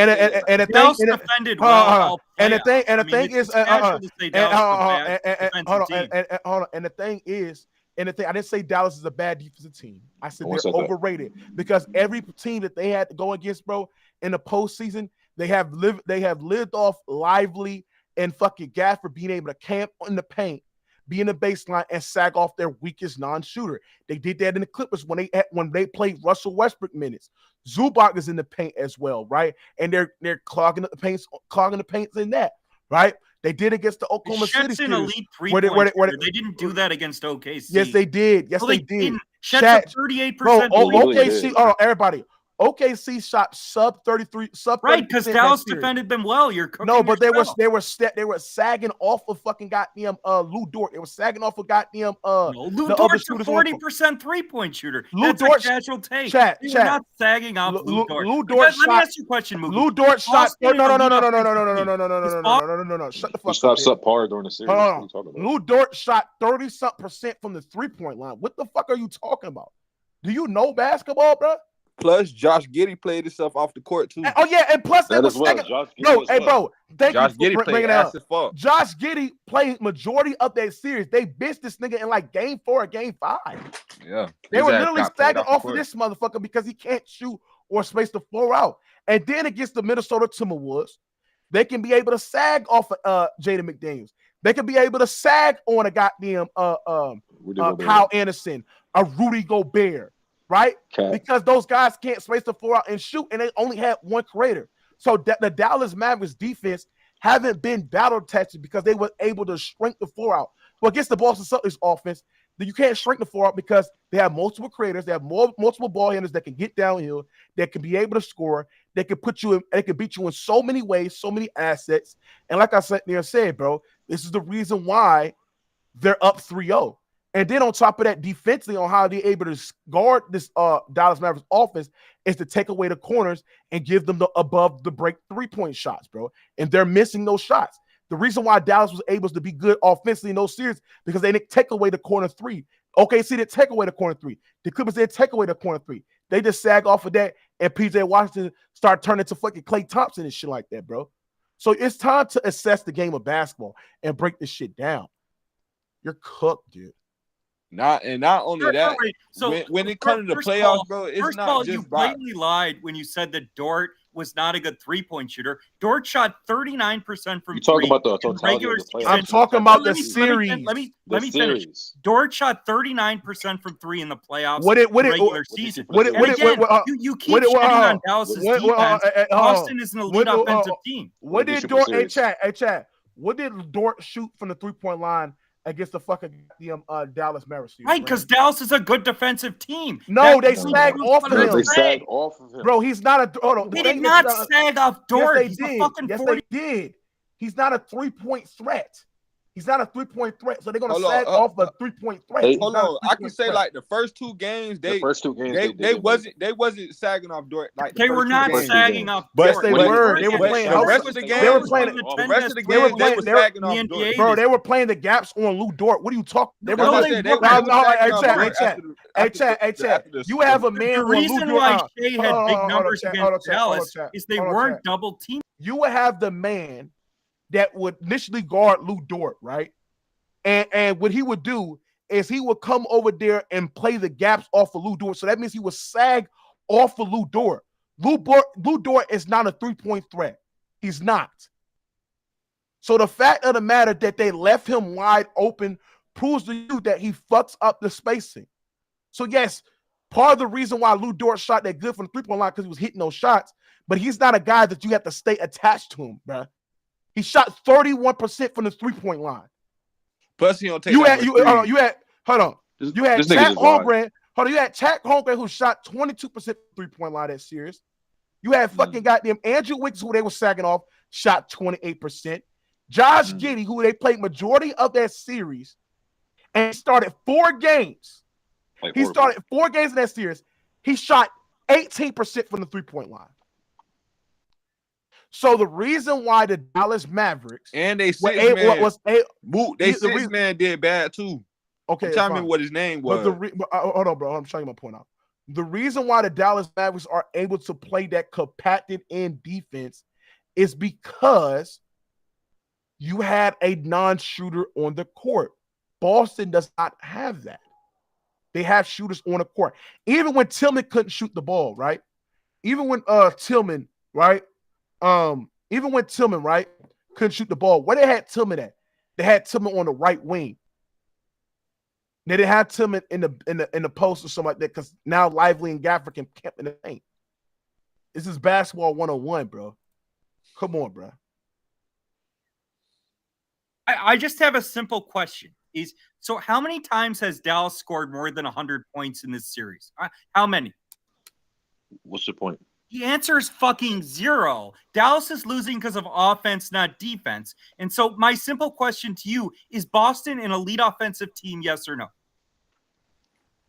didn't say Dallas is a bad defensive team. I said they're overrated because every team that they had to go against, bro, in the postseason, they have lived off Lively and fucking Gafford being able to camp in the paint, be in the baseline, and sag off their weakest non-shooter. They did that in the Clippers when they played Russell Westbrook minutes. Zubac is in the paint as well, right? And they're clogging the paints in that, right? They did against the Oklahoma City Shet's an series. elite three-point shooter. They didn't do that against OKC. Yes, they did. Yes, they did. Shet's 38%. Bro, OKC, everybody. OKC shot sub 33, sub 30%. Right, because Dallas defended them well. You're cooking no, but yourself. they were sagging off of fucking goddamn Lou Dort. They were sagging off of goddamn Lou Dort's a 40% 3-point shooter. That's a casual take. You're not sagging off Lou Dort. Let me ask you a question, Mookie. Lou Dort shot. No. Shut the fuck up. He stopped subpar during the series. Lou Dort shot 30% from the 3-point line. What the fuck are you talking about? Do you know basketball, bro? Plus, Josh Giddey played himself off the court too. And plus they was second. Bro, thank Josh you for Giddey bringing that up. Josh Giddey played majority of that series. They bitched this nigga in like game 4 or game 5. Yeah, they were literally sagging off of this motherfucker because he can't shoot or space the floor out. And then against the Minnesota Timberwolves, they can be able to sag off of Jaden McDaniels. They can be able to sag on a goddamn Kyle Anderson, a Rudy Gobert. Right? Because those guys can't space the floor out and shoot, and they only had one creator. So the Dallas Mavericks defense haven't been battle tested because they were able to shrink the floor out. But against the Boston Celtics offense, you can't shrink the floor out because they have multiple creators, they have multiple ball handlers that can get downhill, that can be able to score, they can beat you in so many ways, so many assets. And like I said, bro, this is the reason why they're up 3-0. And then on top of that, defensively, on how they're able to guard this Dallas Mavericks offense is to take away the corners and give them the above the break 3-point shots, bro. And they're missing those shots. The reason why Dallas was able to be good offensively in those series because they didn't take away the corner 3. OKC didn't take away the corner 3. The Clippers didn't take away the corner 3. They just sag off of that, and PJ Washington start turning to fucking Klay Thompson and shit like that, bro. So it's time to assess the game of basketball and break this shit down. You're cooked, dude. Not only that. So when it comes to the playoffs, bro, it's not just you blatantly lied when you said that Dort was not a good 3-point shooter. Dort shot 39% from you talking about the regular season. I'm talking about the series. Let me finish. Dort shot 39% from 3 in the playoffs. Regular season. You keep shitting on Dallas's defense. Boston is an elite offensive team. What did Dort? Hey, Chad. What did Dort shoot from the 3-point line against the fucking Dallas Mavericks? Right, because Dallas is a good defensive team. No, they sag off of him. They sag off of him. Bro, he's not a. Hold on. They did not sag off Dort. Yes, they did. He's not a 3-point threat. He's not a 3-point threat, so they're gonna sag off a 3-point threat. Hold on, I can say like the first two games, they wasn't sagging off Dort. Like they were not sagging off Dort. But they were. They were playing the rest of the game. They were playing the rest of the game. They were sagging off Dort. Bro, they were playing the gaps on Lou Dort. What are you talking? Hey, Chad. You have a man. The reason why Shea had big numbers against Dallas is they weren't double teamed. You would have the man that would initially guard Lou Dort, right? And what he would do is he would come over there and play the gaps off of Lou Dort. So that means he would sag off of Lou Dort. Lou Dort is not a 3-point threat. He's not. So the fact of the matter that they left him wide open proves to you that he fucks up the spacing. So yes, part of the reason why Lou Dort shot that good from the 3-point line because he was hitting those shots, but he's not a guy that you have to stay attached to him, bro. He shot 31% from the 3-point line. Plus, he don't take. You had Chad Holmgren. You had Chad Holmgren who shot 22% 3-point line that series. You had fucking goddamn Andrew Wiggins who they were sagging off, shot 28%. Josh Giddey, who they played majority of that series, and started 4 games. He started 4 games in that series. He shot 18% from the 3-point line. So the reason why the Dallas Mavericks and they man did bad too. Okay, tell me what his name was. Hold on, bro. I'm showing you my point out. The reason why the Dallas Mavericks are able to play that compacted in defense is because you had a non-shooter on the court. Boston does not have that. They have shooters on the court. Even when Tillman couldn't shoot the ball, right? Even when Tillman couldn't couldn't shoot the ball. Where they had Tillman at? They had Tillman on the right wing. They didn't have Tillman in the post or something like that because now Lively and Gafford can camp in the paint. This is basketball 101, bro. Come on, bro. I just have a simple question. So how many times has Dallas scored more than 100 points in this series? How many? What's your point? The answer is fucking 0. Dallas is losing because of offense, not defense. And so my simple question to you is Boston an elite offensive team, yes or no?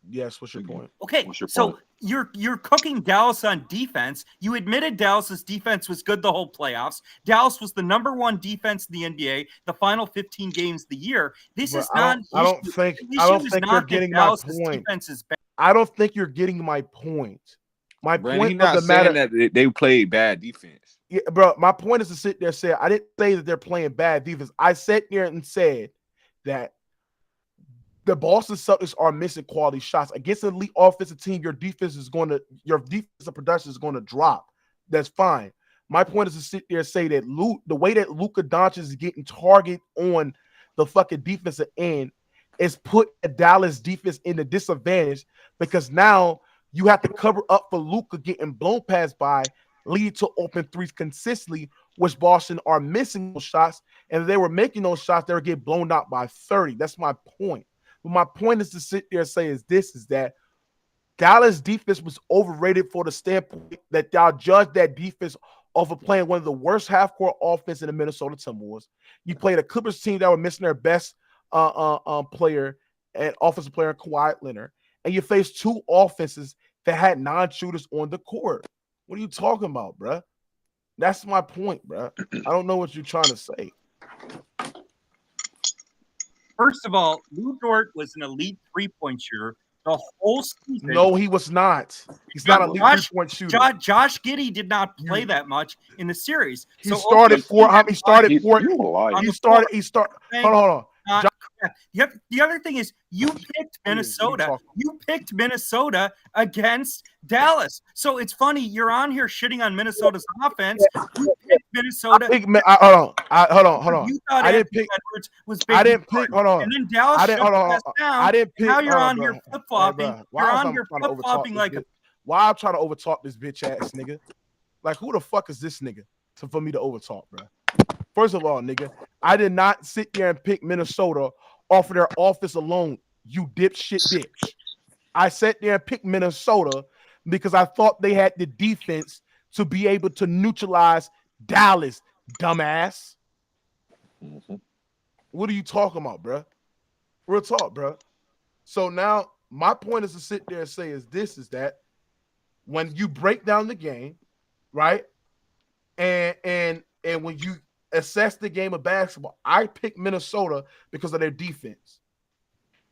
Yes, what's your point? Okay, What's your so point? you're cooking Dallas on defense. You admitted Dallas's defense was good the whole playoffs. Dallas was the number 1 defense in the NBA the final 15 games of the year. This is not an issue. I don't think you're getting my point. Defense is bad. I don't think you're getting my point. My Brandon, point not doesn't matter. that they played bad defense. Yeah, bro, my point is to sit there and say I didn't say that they're playing bad defense. I sat there and said that the Boston Celtics are missing quality shots against an elite offensive team. Your defensive production is going to drop. That's fine. My point is to sit there and say that the way that Luka Doncic is getting targeted on the fucking defensive end is put a Dallas defense in a disadvantage because now you have to cover up for Luka getting blown past by, leading to open threes consistently, which Boston are missing those shots. And if they were making those shots, they would get blown out by 30. That's my point. But my point is to sit there and say is that Dallas defense was overrated for the standpoint that y'all judged that defense off of playing one of the worst half-court offense in the Minnesota Timberwolves. You played a Clippers team that were missing their best player and offensive player, Kawhi Leonard. And you faced 2 offenses that had non-shooters on the court. What are you talking about, bro? That's my point, bro. I don't know what you're trying to say. First of all, Lou Dort was an elite 3-point shooter the whole season. No, he was not. He's not an elite 3-point shooter. Josh Giddey did not play that much in the series. He started. Hold on. The other thing is you picked Minnesota. You picked Minnesota against Dallas. So it's funny. You're on here shitting on Minnesota's offense. You picked Minnesota. Hold on. You thought I didn't pick. Edwards was big. I didn't pick. Hold on. And then Dallas I didn't pick. Now you're on bro. here flip-flopping. You're on here flip-flopping like a. Why I'm trying to overtalk this bitch ass nigga? Like who the fuck is this nigga for me to overtalk, bro? First of all, nigga, I did not sit there and pick Minnesota off of their offense alone, you dipshit bitch. I sat there and picked Minnesota because I thought they had the defense to be able to neutralize Dallas, dumbass. Mm-hmm. What are you talking about, bro? Real talk, bro. So now my point is to sit there and say is that when you break down the game, right? And when you assess the game of basketball, I picked Minnesota because of their defense.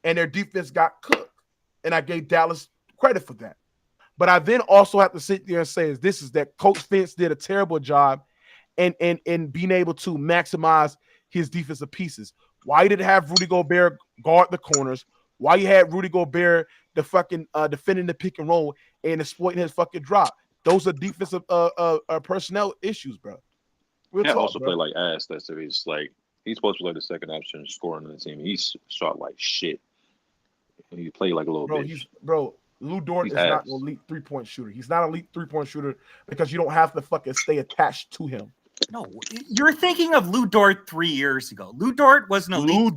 And their defense got cooked. And I gave Dallas credit for that. But I then also have to sit there and say is that Coach Vince did a terrible job in being able to maximize his defensive pieces. Why you didn't have Rudy Gobert guard the corners? Why you had Rudy Gobert the fucking defending the pick and roll and exploiting his fucking drop? Those are defensive personnel issues, bro. He also play like ass. That's if he's like he's supposed to play the second option scoring on the team. He's shot like shit. And he played like a little bitch. Lou Dort is not an elite 3-point shooter. He's not an elite 3-point shooter because you don't have to fucking stay attached to him. No, you're thinking of Lou Dort 3 years ago. Lou Dort was an elite. Lou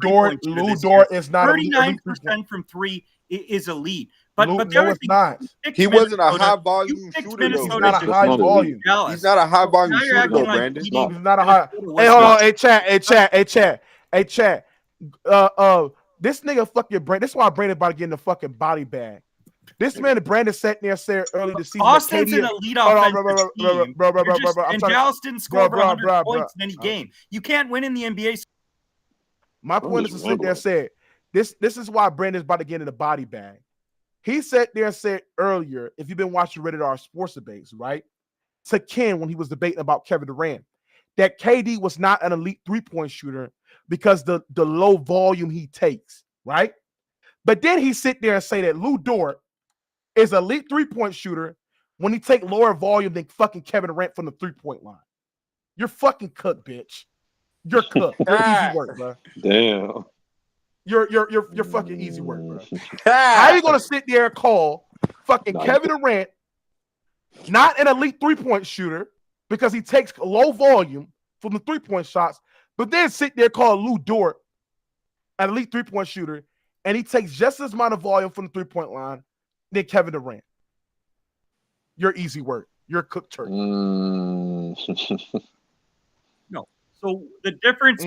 Dort is not 39% from 3 is elite. But the other thing, not. He wasn't a high volume shooter. He's not a high volume. He's not a high volume shooter, though, Brandon. He's not a high. Hey, hold on. Hey, chat. This nigga fucking Brandon. This is why Brandon about to get in the fucking body bag. This man, Brandon, sat there and said early this season. Austin's an elite offensive team. And Dallas didn't score over 100 points in any game. You can't win in the NBA. My point is to sit there and say this is why Brandon's about to get in the body bag. He sat there and said earlier, if you've been watching Reddit or sports debates, right, to Ken when he was debating about Kevin Durant, that KD was not an elite 3-point shooter because the low volume he takes, right? But then he sit there and say that Lou Dort is an elite 3-point shooter when he take lower volume than fucking Kevin Durant from the 3-point line. You're fucking cooked, bitch. You're cooked. You're easy work, bro. Damn. You're fucking easy work, bro. How are you gonna sit there and call fucking Kevin Durant not an elite 3-point shooter because he takes low volume from the 3-point shots, but then sit there and call Lou Dort an elite 3-point shooter, and he takes just as amount of volume from the 3-point line than Kevin Durant? You're easy work. You're cooked turkey. No. So the difference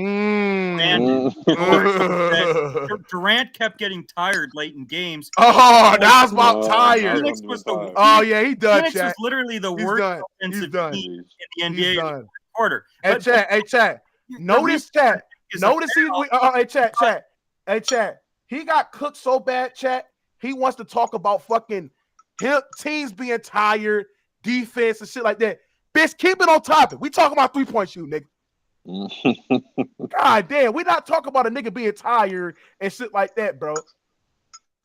Durant kept getting tired late in games. Oh, now it's about tired. Phoenix was he done. Phoenix was literally the worst offensive team in the NBA in the quarter. Hey, chat. Notice chat. Notice Hey, chat. He got cooked so bad, chat. He wants to talk about fucking teams being tired, defense and shit like that. Bitch, keep it on topic. We talking about 3-point shooting, nigga. God damn, we're not talking about a nigga being tired and shit like that, bro.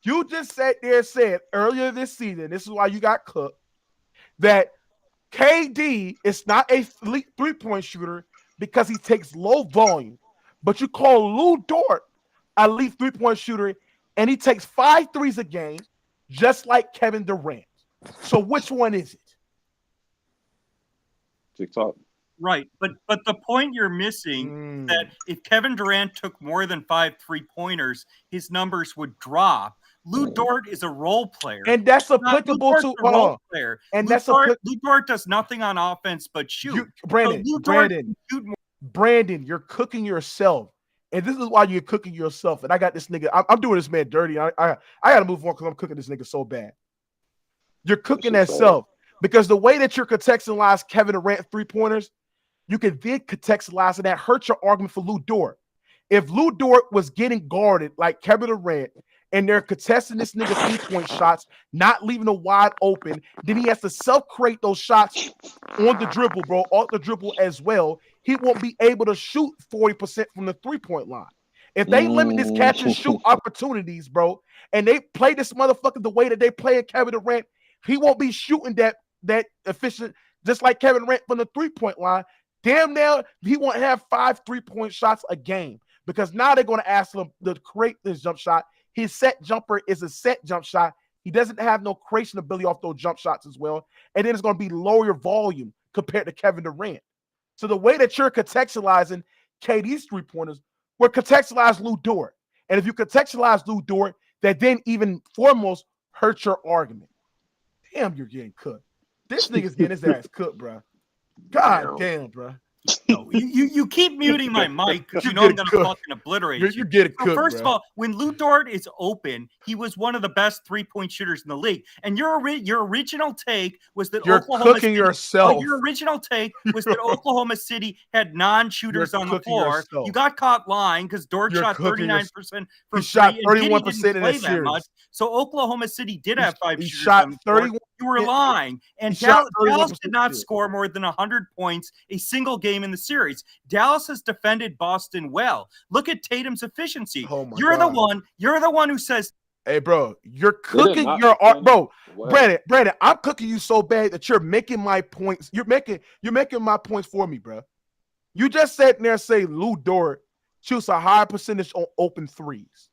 You just sat there and said earlier this season, this is why you got cooked, that KD is not a elite 3-point shooter because he takes low volume. But you call Lou Dort a elite 3-point shooter and he takes 5 threes a game, just like Kevin Durant. So which one is it? TikTok. Right, but the point you're missing that if Kevin Durant took more than 5 3-pointers, his numbers would drop. Lou Dort is a role player, and that's applicable to a role player. And Lou Dort does nothing on offense but shoot. Brandon, you're cooking yourself, and this is why you're cooking yourself. And I got this nigga. I'm doing this man dirty. I got to move on because I'm cooking this nigga so bad. You're cooking that self because the way that you're contextualized Kevin Durant 3-pointers. You can then contextualize and that hurts your argument for Lou Dort. If Lou Dort was getting guarded like Kevin Durant and they're contesting this nigga 3-point shots, not leaving them wide open, then he has to self-create those shots on the dribble, bro, off the dribble as well. He won't be able to shoot 40% from the 3-point line. If they limit his catch and shoot opportunities, bro, and they play this motherfucker the way that they play Kevin Durant, he won't be shooting that efficient, just like Kevin Durant from the 3-point line. Damn, now he won't have 5 3-point shots a game because now they're going to ask him to create this jump shot. His set jumper is a set jump shot. He doesn't have no creation ability off those jump shots as well. And then it's going to be lower volume compared to Kevin Durant. So the way that you're contextualizing KD's 3-pointers, we're contextualize Lou Dort. And if you contextualize Lou Dort, that then even foremost hurts your argument. Damn, you're getting cooked. This nigga's getting his ass cooked, bro. God damn, bro. No, you keep muting my mic because you know I'm going to fucking obliterate you. You get it cooked, first of all, when Lou Dort is open, he was one of the best 3-point shooters in the league. And your original take was that you're Oklahoma cooking City, yourself. Your original take was that Oklahoma City had non-shooters on the floor. Yourself. You got caught lying because Dort shot 39% from he shot 31% in that series. much. So Oklahoma City did have 5 he shooters shot on the floor. 31. You were lying. And Dallas did not score more than 100 points a single game in the series. Dallas has defended Boston well. Look at Tatum's efficiency. You're the one who says, hey, bro, you're cooking your art, bro. Brandon, I'm cooking you so bad that you're making my points. You're making my points for me, bro. You just sat there and say Lou Dort shoots a higher percentage on open threes.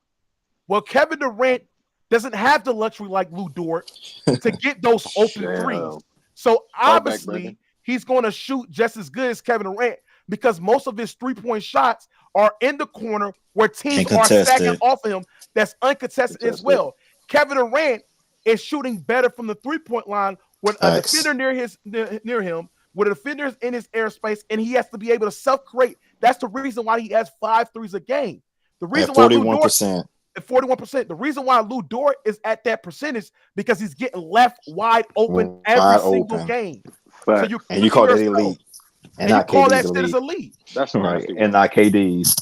Well, Kevin Durant doesn't have the luxury like Lou Dort to get those open threes. So obviously, he's going to shoot just as good as Kevin Durant because most of his 3-point shots are in the corner where teams are stacking off of him. That's uncontested as well. Kevin Durant is shooting better from the 3-point line with a defender near him, with a defender in his airspace, and he has to be able to self-create. That's the reason why he has 5 threes a game. The reason why 41%. At 41%. The reason why Lou Dort is at that percentage because he's getting left wide open every single game. So you call that elite, and you call that shit as elite. That's right, and not KD's.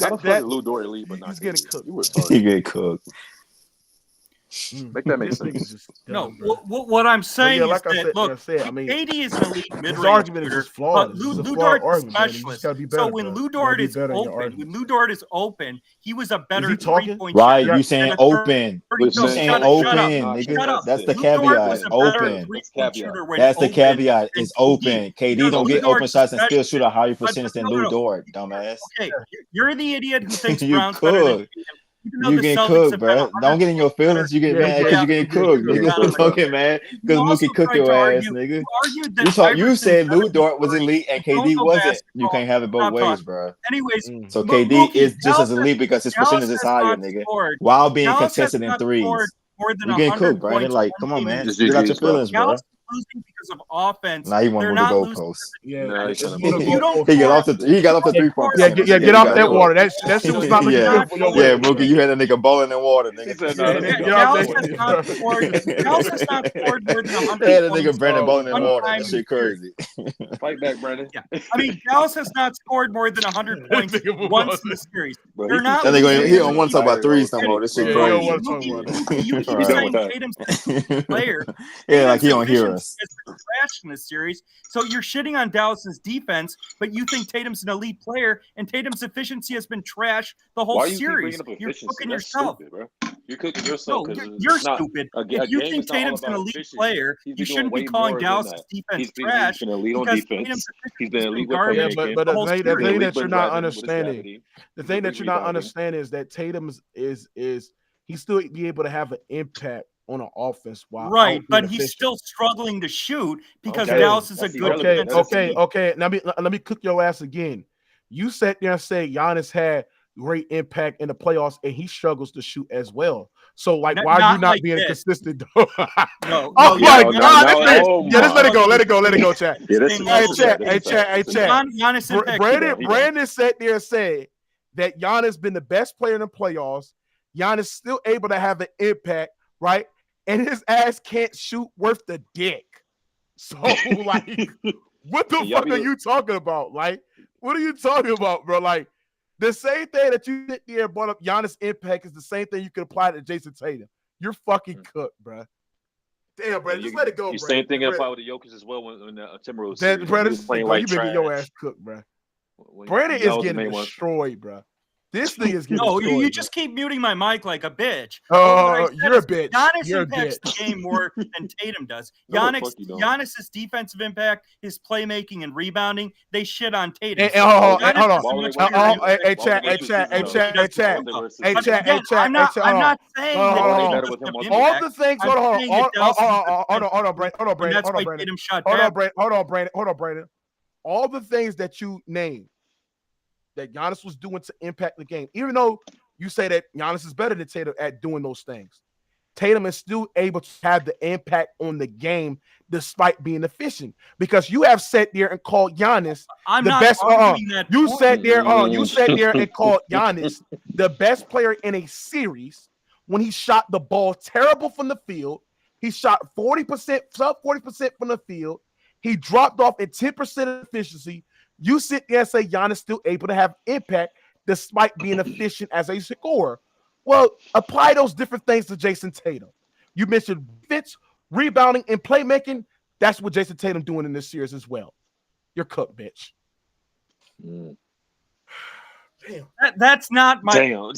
How the fuck is Lou Dort elite, but not he's getting cooked. He get cooked. Make that make sense. No, what I'm saying is that look, I mean, AD is an elite mid-range argument shooter, is just flawed. but This is a Lou flawed Dort is a argument, man. You just specialist. gotta be better, So when bro. Lou You Dort gotta be is better in your open, when argument. Lou Dort is open, he was a better he talking? three-point Right, shooter. you saying than a open. You No, saying shut open, up. nigga. Shut up. That's the Lou Dort was caveat. a better Open. three-point shooter when That's the open caveat. than It's open. KD Because don't Lou get open Dort's shots and still specialist. shoot a higher But percentage than no, Lou no. Dort, dumbass. Okay, you're the idiot who thinks You Brown's better than cook. Tatum. Even though You the getting Celtics cooked, have been bro. 100 Don't get in your feelings. You get mad because you getting cooked, nigga. Don't get mad because Mookie cook your ass, nigga. You argued that You said Lou Iverson's Dort was elite and Don't KD know wasn't. You basketball. can't have it both Stop ways, talking. bro. Anyways, So Mookie, KD is just Dallas as elite because his Dallas percentage is has higher, not nigga. scored. While being Dallas has contested in not scored threes. more than You getting 100 cooked, Brandon. points Like, one come on, game in man. this Get out your GG's, bro. feelings, bro. Dallas is losing because of offense. Now he want to They're move the not losing goalposts. Yeah, Nah, let's he's move gonna the You don't goalposts. He got off the 3-point Yeah, percentage. get you off got that cooked. water. That shit was not looking Yeah, good for your yeah, way. Mookie, you had a nigga bowling in water, nigga. He said, "No, let me Get go." off Dallas that. has not scored. Dallas has not scored more than 100 They had a points nigga Brandon bowling in one water. time That in shit the series. crazy. Fight back, Brandon. Yeah, I mean Dallas has not scored more than 100 points once in the series. Bro, They're not That nigga, losing. he don't want to talk about threes no more. This shit Yeah, he don't want to talk crazy. about that. Mookie, you keep He done saying with that. Tatum's a player. Yeah, like Tatum's he don't hear efficiency us. has been trashed in this series. So you're shitting on Dallas's defense, but you think Tatum's an elite player, and Tatum's efficiency has been trashed the whole Why you keep series. bringing up You're efficiency? cooking That's yourself. stupid, bro. You're cooking yourself No, because you're it's not stupid. a If you game think is not all Tatum's an about elite efficiency. player, He's you been shouldn't doing be way calling more than Dallas's that. defense He's trash been elite on because defense. Tatum's He's efficiency been has elite been with garbage. Yeah, playmaking. but the the whole thing, He's the been thing elite that with you're not driving with his understanding, gravity. the He's thing elite that you're not rebounding. understanding is that Tatum's is he still be able to have an impact on an offense while Right, out but being he's efficient. still struggling to shoot because Okay, Dallas is a that's good irrelevant. defensive Okay. team. Let me cook your ass again. You sat there and said Giannis had great impact in the playoffs and he struggles to shoot as well. So, like, why are Not you not like being this. consistent? No, Oh no, my no, God! no, Let's oh just let it go. my. Let it go, chat. Yeah, this Same is level. Chat. this is sad. Giannis impact. Brandon sat there and said that Giannis been the best player in the playoffs. Giannis still able to have an impact, right? And his ass can't shoot worth the dick. So, like, what the fuck are you talking about? Like, what are you talking about, bro? Like, the same thing that you sit there and brought up Giannis' impact is the same thing you could apply to Jayson Tatum. You're fucking cooked, bro. Damn, bro. Just let it go, bro. Same thing applied with the Jokic as well when Timberwolves. Brandon, was playing like you been getting your ass cooked, bro. Brandon is getting destroyed, bro. This thing is getting destroyed. No, you just keep muting my mic like a bitch. Oh, you're a bitch. Giannis You're impacts the game more than Tatum does. Giannis's defensive impact, his playmaking and rebounding, they shit on Tatum. Hold on. Hey, chat. I'm not saying all the things. Hold on, Brandon. All the things that you named that Giannis was doing to impact the game, even though you say that Giannis is better than Tatum at doing those things, Tatum is still able to have the impact on the game despite being efficient. Because you have sat there and called Giannis the best. You sat there and called Giannis the best player in a series when he shot the ball terrible from the field. He shot 40%, sub 40% from the field. He dropped off at 10% efficiency. You sit there and say Giannis still able to have impact despite being efficient as a scorer. Well, apply those different things to Jayson Tatum. You mentioned defense, rebounding, and playmaking. That's what Jayson Tatum doing in this series as well. You're cooked, bitch. Damn. That's not my. Damn.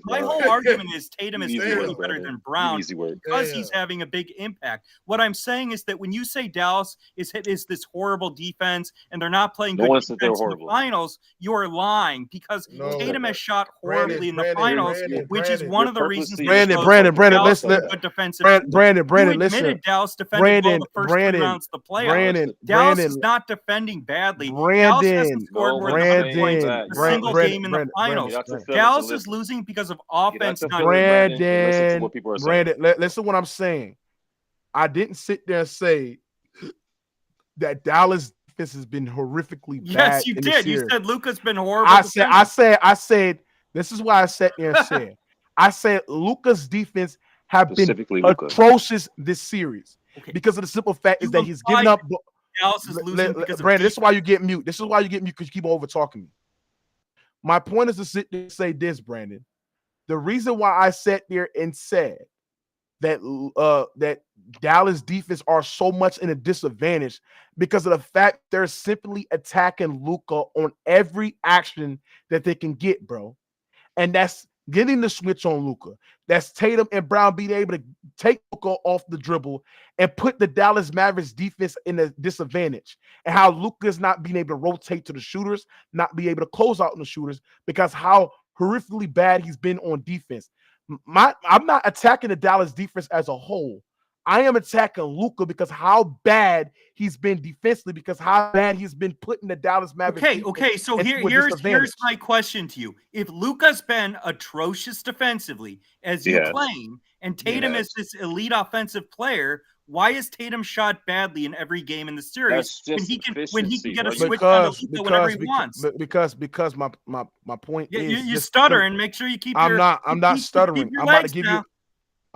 My whole argument is Tatum is clearly better than Brown because he's having a big impact. What I'm saying is that when you say Dallas is this horrible defense and they're not playing good defense in the finals, you are lying because Tatum has shot horribly in the finals, which is one of the reasons. Brandon, listen. Brandon, listen. Dallas defended well the first 3 rounds of the playoffs. Dallas is not defending badly. Dallas hasn't scored more than 100 points a single game in the finals. Dallas is losing because of offense. Brandon, listen what I'm saying. I didn't sit there and say that Dallas defense has been horrifically bad. Yes, you did. You said Luka's been horrible. I said. This is why I sat there and said. I said Luka's defense have been atrocious this series because of the simple fact is that he's giving up. Dallas is losing because Brandon, this is why you get mute. Because you keep over talking me. My point is to sit there and say this, Brandon. The reason why I sat there and said that that Dallas defense are so much in a disadvantage because of the fact they're simply attacking Luka on every action that they can get, bro. And that's getting the switch on Luka. That's Tatum and Brown being able to take Luka off the dribble and put the Dallas Mavericks defense in a disadvantage. And how Luka is not being able to rotate to the shooters, not be able to close out on the shooters because how horrifically bad he's been on defense. I'm not attacking the Dallas defense as a whole. I am attacking Luka because how bad he's been defensively, because how bad he's been putting the Dallas Mavericks. Okay. So here's my question to you: if Luka's been atrocious defensively, as you claim, and Tatum is this elite offensive player, why is Tatum shot badly in every game in the series when he can get a switch on Luka whenever he wants? Because my point is you stutter and make sure you keep. I'm not stuttering. I'm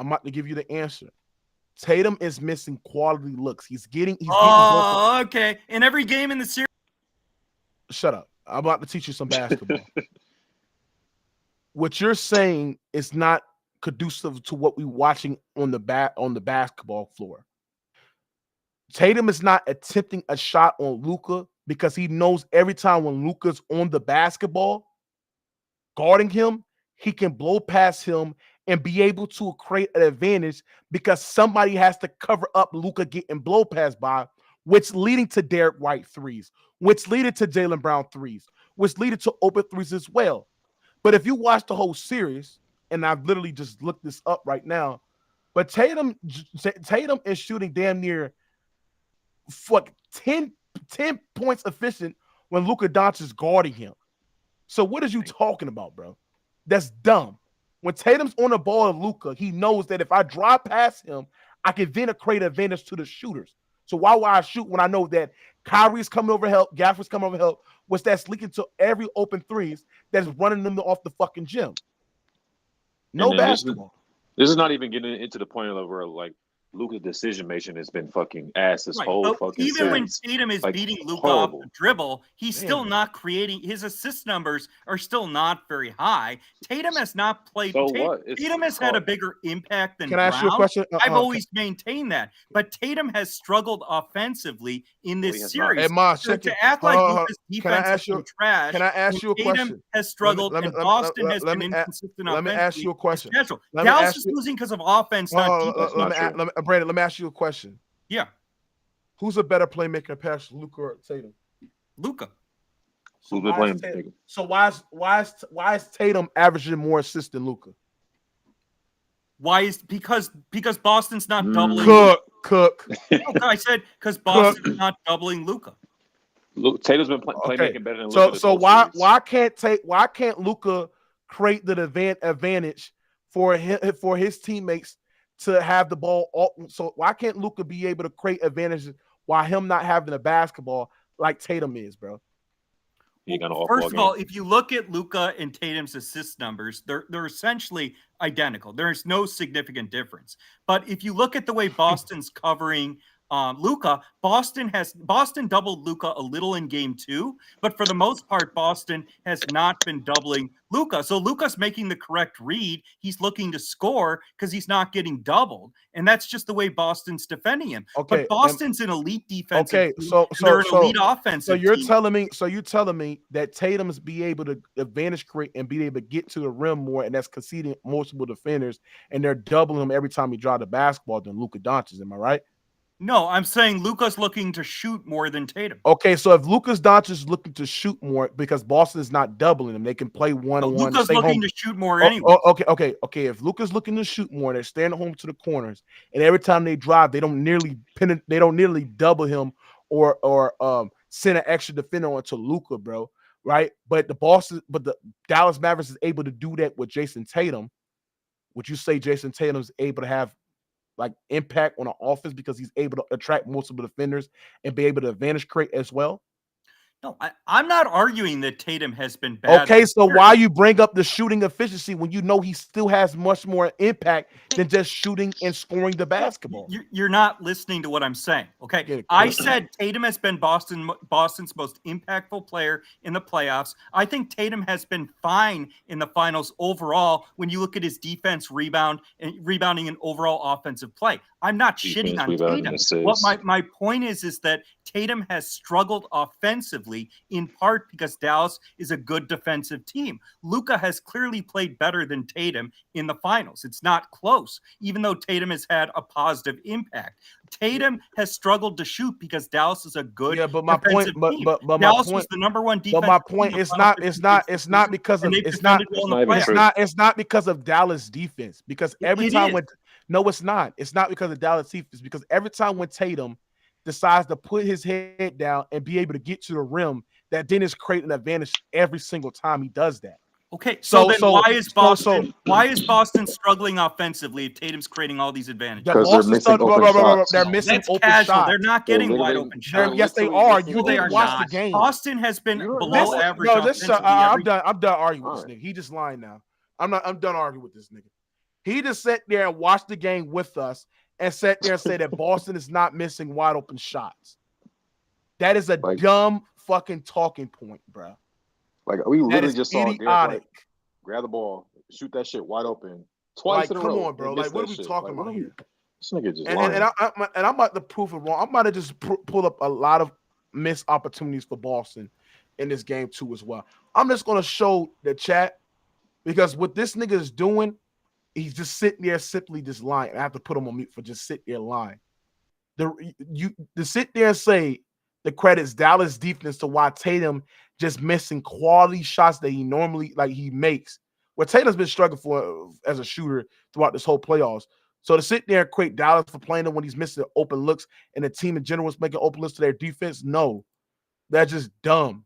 about to give you the answer. Tatum is missing quality looks. He's getting okay. In every game in the series. Shut up. I'm about to teach you some basketball. What you're saying is not conducive to what we're watching on the basketball floor. Tatum is not attempting a shot on Luka because he knows every time when Luka's on the basketball guarding him, he can blow past him and be able to create an advantage because somebody has to cover up Luka getting blow past by, which leading to Derek White threes, which leading to Jaylen Brown threes, which leading to open threes as well. But if you watch the whole series, and I've literally just looked this up right now, but Tatum is shooting damn near 10 points efficient when Luka Doncic is guarding him. So what is you talking about, bro? That's dumb. When Tatum's on the ball of Luka, he knows that if I drive past him, I can then create an advantage to the shooters. So why would I shoot when I know that Kyrie's coming over help, Gafford's coming over help, which that's leaking to every open threes that's running them off the fucking gym? No basketball. This is not even getting into the point of where like Luka's decision making has been fucking ass this whole fucking even series. When Tatum is beating Luka off the dribble, he's still not creating. His assist numbers are still not very high. Tatum has not played. Tatum has had a bigger impact than Can I ask you a Brown. question? I've always maintained that, but Tatum has struggled offensively in this series. Hey, Ma, so to act like Luka's defense has been trash. Can I ask you a Tatum question? has struggled, and Boston has been inconsistent. Let me ask you a question. Dallas is losing because of offense, not defense. Brandon, let me ask you a question. Yeah. Who's a better playmaker, past Luka or Tatum? Luka. Who's been playing? So why is Tatum averaging more assists than Luka? Because Boston's not doubling. Cook. I said because Boston's not doubling Luka. Tatum's been playmaking better than Luka. So why can't Luka create the advantage for his teammates to have the ball? So why can't Luka be able to create advantages while him not having the basketball like Tatum is, bro? First of all, if you look at Luka and Tatum's assist numbers, they're essentially identical. There's no significant difference. But if you look at the way Boston's covering Luka, Boston doubled Luka a little in game 2, but for the most part, Boston has not been doubling Luka. So Luka's making the correct read. He's looking to score because he's not getting doubled, and that's just the way Boston's defending him. Okay, but Boston's an elite defense. Okay, so they're an elite offensive. So you're telling me that Tatum's be able to advantage create and be able to get to the rim more, and that's conceding multiple defenders, and they're doubling him every time he drives the basketball than Luka Doncic. Am I right? No, I'm saying Luka's looking to shoot more than Tatum. Okay, so if Luka Doncic is looking to shoot more because Boston is not doubling him, they can play one-on-one. Luka's looking to shoot more anyway. Okay. If Luka's looking to shoot more, they're staying home to the corners, and every time they drive, they don't nearly double him or send an extra defender onto Luka, bro. Right? But the Dallas Mavericks is able to do that with Jayson Tatum. Would you say Jayson Tatum is able to have like impact on the offense because he's able to attract multiple defenders and be able to advantage create as well? No, I'm not arguing that Tatum has been bad. Okay, so why you bring up the shooting efficiency when you know he still has much more impact than just shooting and scoring the basketball? You're not listening to what I'm saying. Okay, I said Tatum has been Boston's most impactful player in the playoffs. I think Tatum has been fine in the finals overall when you look at his defense, rebounding, and overall offensive play. I'm not shitting on Tatum. What my point is that Tatum has struggled offensively in part because Dallas is a good defensive team. Luka has clearly played better than Tatum in the finals. It's not close, even though Tatum has had a positive impact. Tatum has struggled to shoot because Dallas is a good but my point, team. but Dallas my point, was the number one defense. But my point is not because of it's not because of Dallas defense. Because every time when it's not. It's not because of Dallas defense. Because every time when Tatum decides to put his head down and be able to get to the rim, that then is creating an advantage every single time he does that. Okay, so why is Boston struggling offensively if Tatum's creating all these advantages? Because they're missing open shots. They're missing open shots. They're not getting wide open shots. Yes, they are. You didn't watch the game. Boston has been below average. I'm done arguing with this nigga. He just lying now. I'm done arguing with this nigga. He just sat there and watched the game with us and sat there and said that Boston is not missing wide open shots. That is a dumb fucking talking point, bro. Like we literally just saw idiotic. Grab the ball, shoot that shit wide open twice in a row. Come on, bro. Like, what are we talking about here? This nigga just lying. And I'm about to prove it wrong. I'm about to just pull up a lot of missed opportunities for Boston in this game too as well. I'm just gonna show the chat because what this nigga is doing, he's just sitting there simply just lying. I have to put him on mute for just sitting there lying. To sit there and say the credits Dallas defense to why Tatum just missing quality shots that he normally he makes. Where Tatum's been struggling for as a shooter throughout this whole playoffs. So to sit there and create Dallas for playing him when he's missing open looks and the team in general is making open looks to their defense, no, that's just dumb.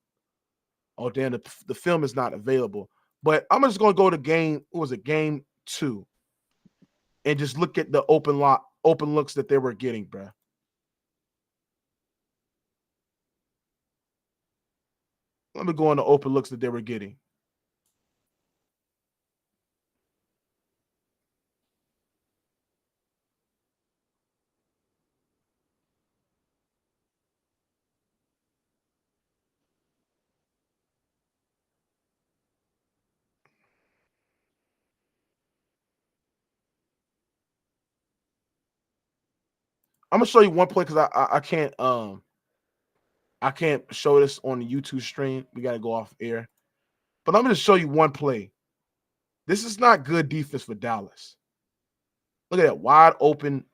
Oh damn, the film is not available. But I'm just gonna go to game 2, and just look at the open looks that they were getting, bro. Let me go on the open looks that they were getting. I'm gonna show you one play because I can't show this on the YouTube stream. We got to go off air. But I'm going to show you one play. This is not good defense for Dallas. Look at that wide open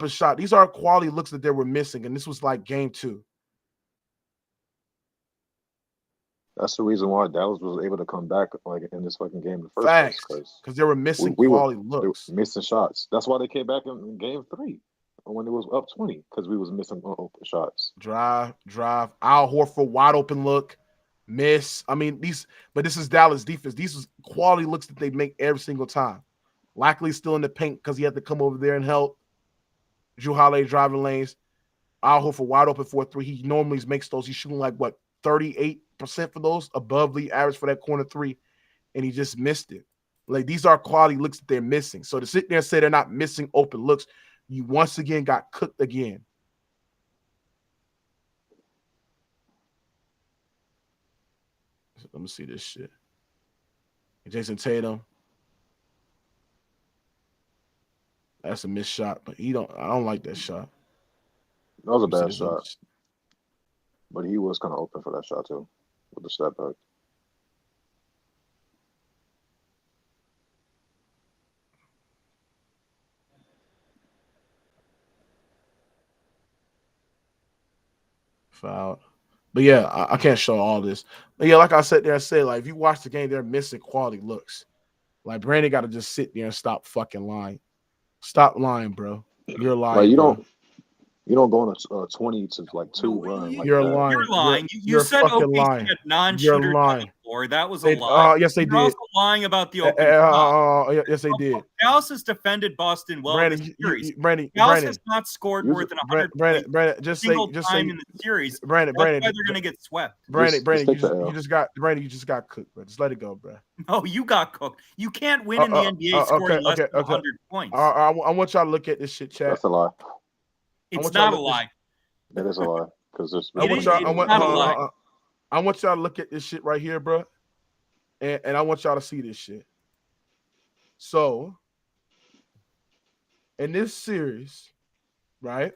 shot. These are quality looks that they were missing, and this was like game 2. That's the reason why Dallas was able to come back in this fucking game in the first place. Because they were missing quality looks. They were missing shots. That's why they came back in game 3 when it was up 20 because we was missing open shots. Drive. Al Horford wide open look, miss. I mean but this is Dallas defense. These was quality looks that they make every single time. Likely still in the paint because he had to come over there and help. Jrue Holiday driving lanes. Al Horford wide open for a 3. He normally makes those. He's shooting 38% for those, above the average for that corner 3, and he just missed it. These are quality looks that they're missing. So to sit there and say they're not missing open looks, you once again got cooked again. Let me see this shit. Jayson Tatum. That's a missed shot, but I don't like that shot. That was a bad shot. But he was kind of open for that shot too, with the step back. Foul. But yeah, I can't show all this. But yeah, like I said there, if you watch the game, they're missing quality looks. Brandon got to just sit there and stop fucking lying. Stop lying, bro. You're lying. You don't go on a 20 to 2 run. You're lying. You're lying. You said fucking OKC lying. had non-shooter floor. That was a lie. Yes, they You're did. also lying about the open. Yes, they did. Dallas has defended Boston well in Brandon, the series. Brandon, Dallas has not scored more than 100 points Brandon, a single time in the series. Brandon, That's why they're going to get swept. Brandon, you just got cooked, bro. Just let it go, bro. No, you got cooked. You can't win in the NBA scoring less than 100 points. I want y'all to look at this shit, chat. That's a lie. It's not a lie. That is a lie. Because I want y'all to look at this shit right here, bro. And I want y'all to see this shit. So, in this series, right?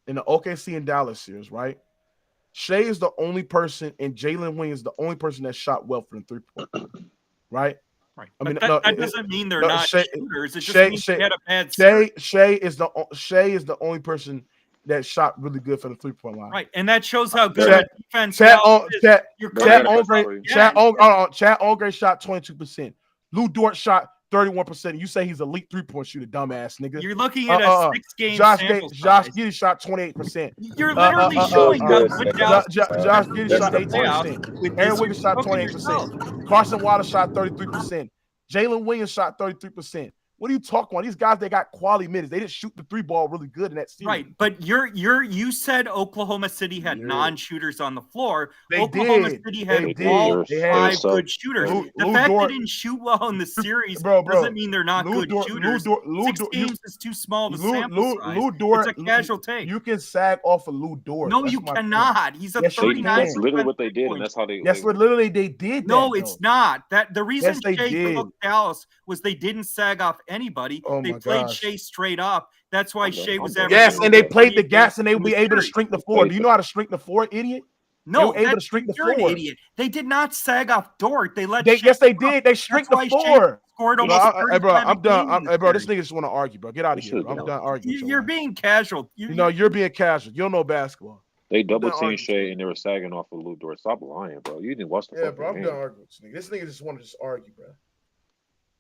In the OKC and Dallas series, right? Shea is the only person, and Jalen Williams is the only person that shot well from the 3-point, right? Right. I mean, that doesn't mean they're not shooters. It just means they had a bad Shea is the only person that shot really good for the 3-point line. Right, and that shows how good a defense Chad is. Ogre shot 22%. Lou Dort shot 31%. You say he's an elite 3-point shooter, dumbass nigga. You're looking at a 6-game sample size. Josh Giddey shot 28%. You're literally showing how good Dallas. Josh Giddey shot 18%. Aaron Wiggins shot 28%. Carson Wallace shot 33%. Jalen Williams shot 33%. What are you talking about? These guys, they got quality minutes. They didn't shoot the 3-ball really good in that series. Right, but you said Oklahoma City had non-shooters on the floor. They Oklahoma did. City had They all did. 5 good shooters. The fact Dort, they didn't shoot well in the series bro, doesn't mean they're not good shooters. 6 games is too small of a sample size. It's a casual take. You can sag off of Lou Dort. No, you cannot. He's a 39%. That's literally what they did, and that's how they. That's what literally they did. No, it's not. That the reason Shea took Dallas was they didn't sag off anybody. They played Shea straight up. That's why Shea was averaging. Yes, and they played the gas, and they would be able to shrink the floor. Do you know how to shrink the floor, idiot? No, they were able to shrink the floor. An idiot. They did not sag off Dort. They let. Yes, they did. They shrink the floor. Scored almost. Hey, bro, I'm done. Hey, bro, this nigga just want to argue, bro. Get out of here, bro. I'm done arguing. You're being casual. You're being casual. You don't know basketball. They double teamed Shea and they were sagging off of Lou Dort. Stop lying, bro. You didn't watch the. Yeah, bro. I'm done arguing with this nigga. This nigga just want to just argue, bro.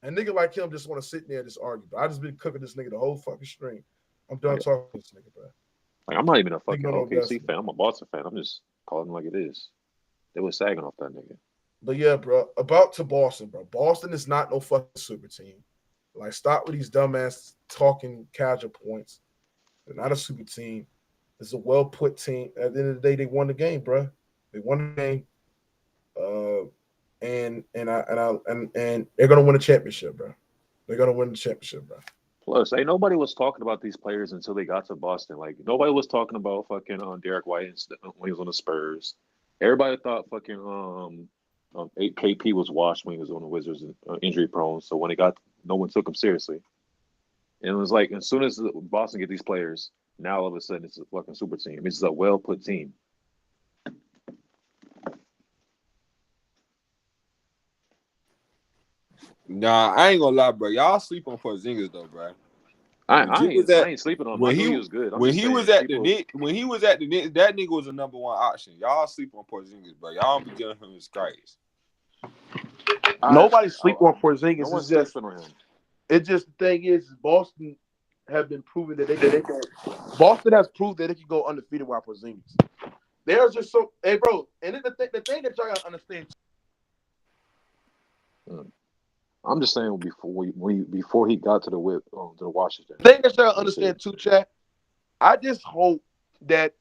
A nigga like him just want to sit there and just argue, bro. I just been cooking this nigga the whole fucking stream. I'm done talking to this nigga, bro. Like, I'm not even a fucking OKC fan. I'm a Boston fan. I'm just calling him like it is. They were sagging off that nigga. But yeah, bro, about to Boston, bro. Boston is not no fucking super team. Like, stop with these dumbass talking casual points. They're not a super team. It's a well put team. At the end of the day, they won the game, bro. They won the game. And they're gonna win the championship, bro. They're gonna win the championship, bro. Plus, nobody was talking about these players until they got to Boston. Like, nobody was talking about fucking Derek White when he was on the Spurs. Everybody thought fucking KP was washed when he was on the Wizards, injury prone. So when no one took him seriously. And it was like, as soon as Boston get these players, now all of a sudden it's a fucking super team. It's a well put team. Nah, I ain't gonna lie, bro. Y'all sleep on Porzingis though, bro. I ain't sleeping on him. He was good. When he was at the Knicks, that nigga was a number one option. Y'all sleep on Porzingis, bro. Y'all be giving him his craze. Nobody sleep on Porzingis. No one's sleeping on him. It just the thing is, Boston have been proving that they can. Boston has proved that they can go undefeated without Porzingis. They're just so, hey, bro. And then the thing that y'all gotta understand. I'm just saying before he got to the Washington. The thing that y'all understand too, chat. I just hope that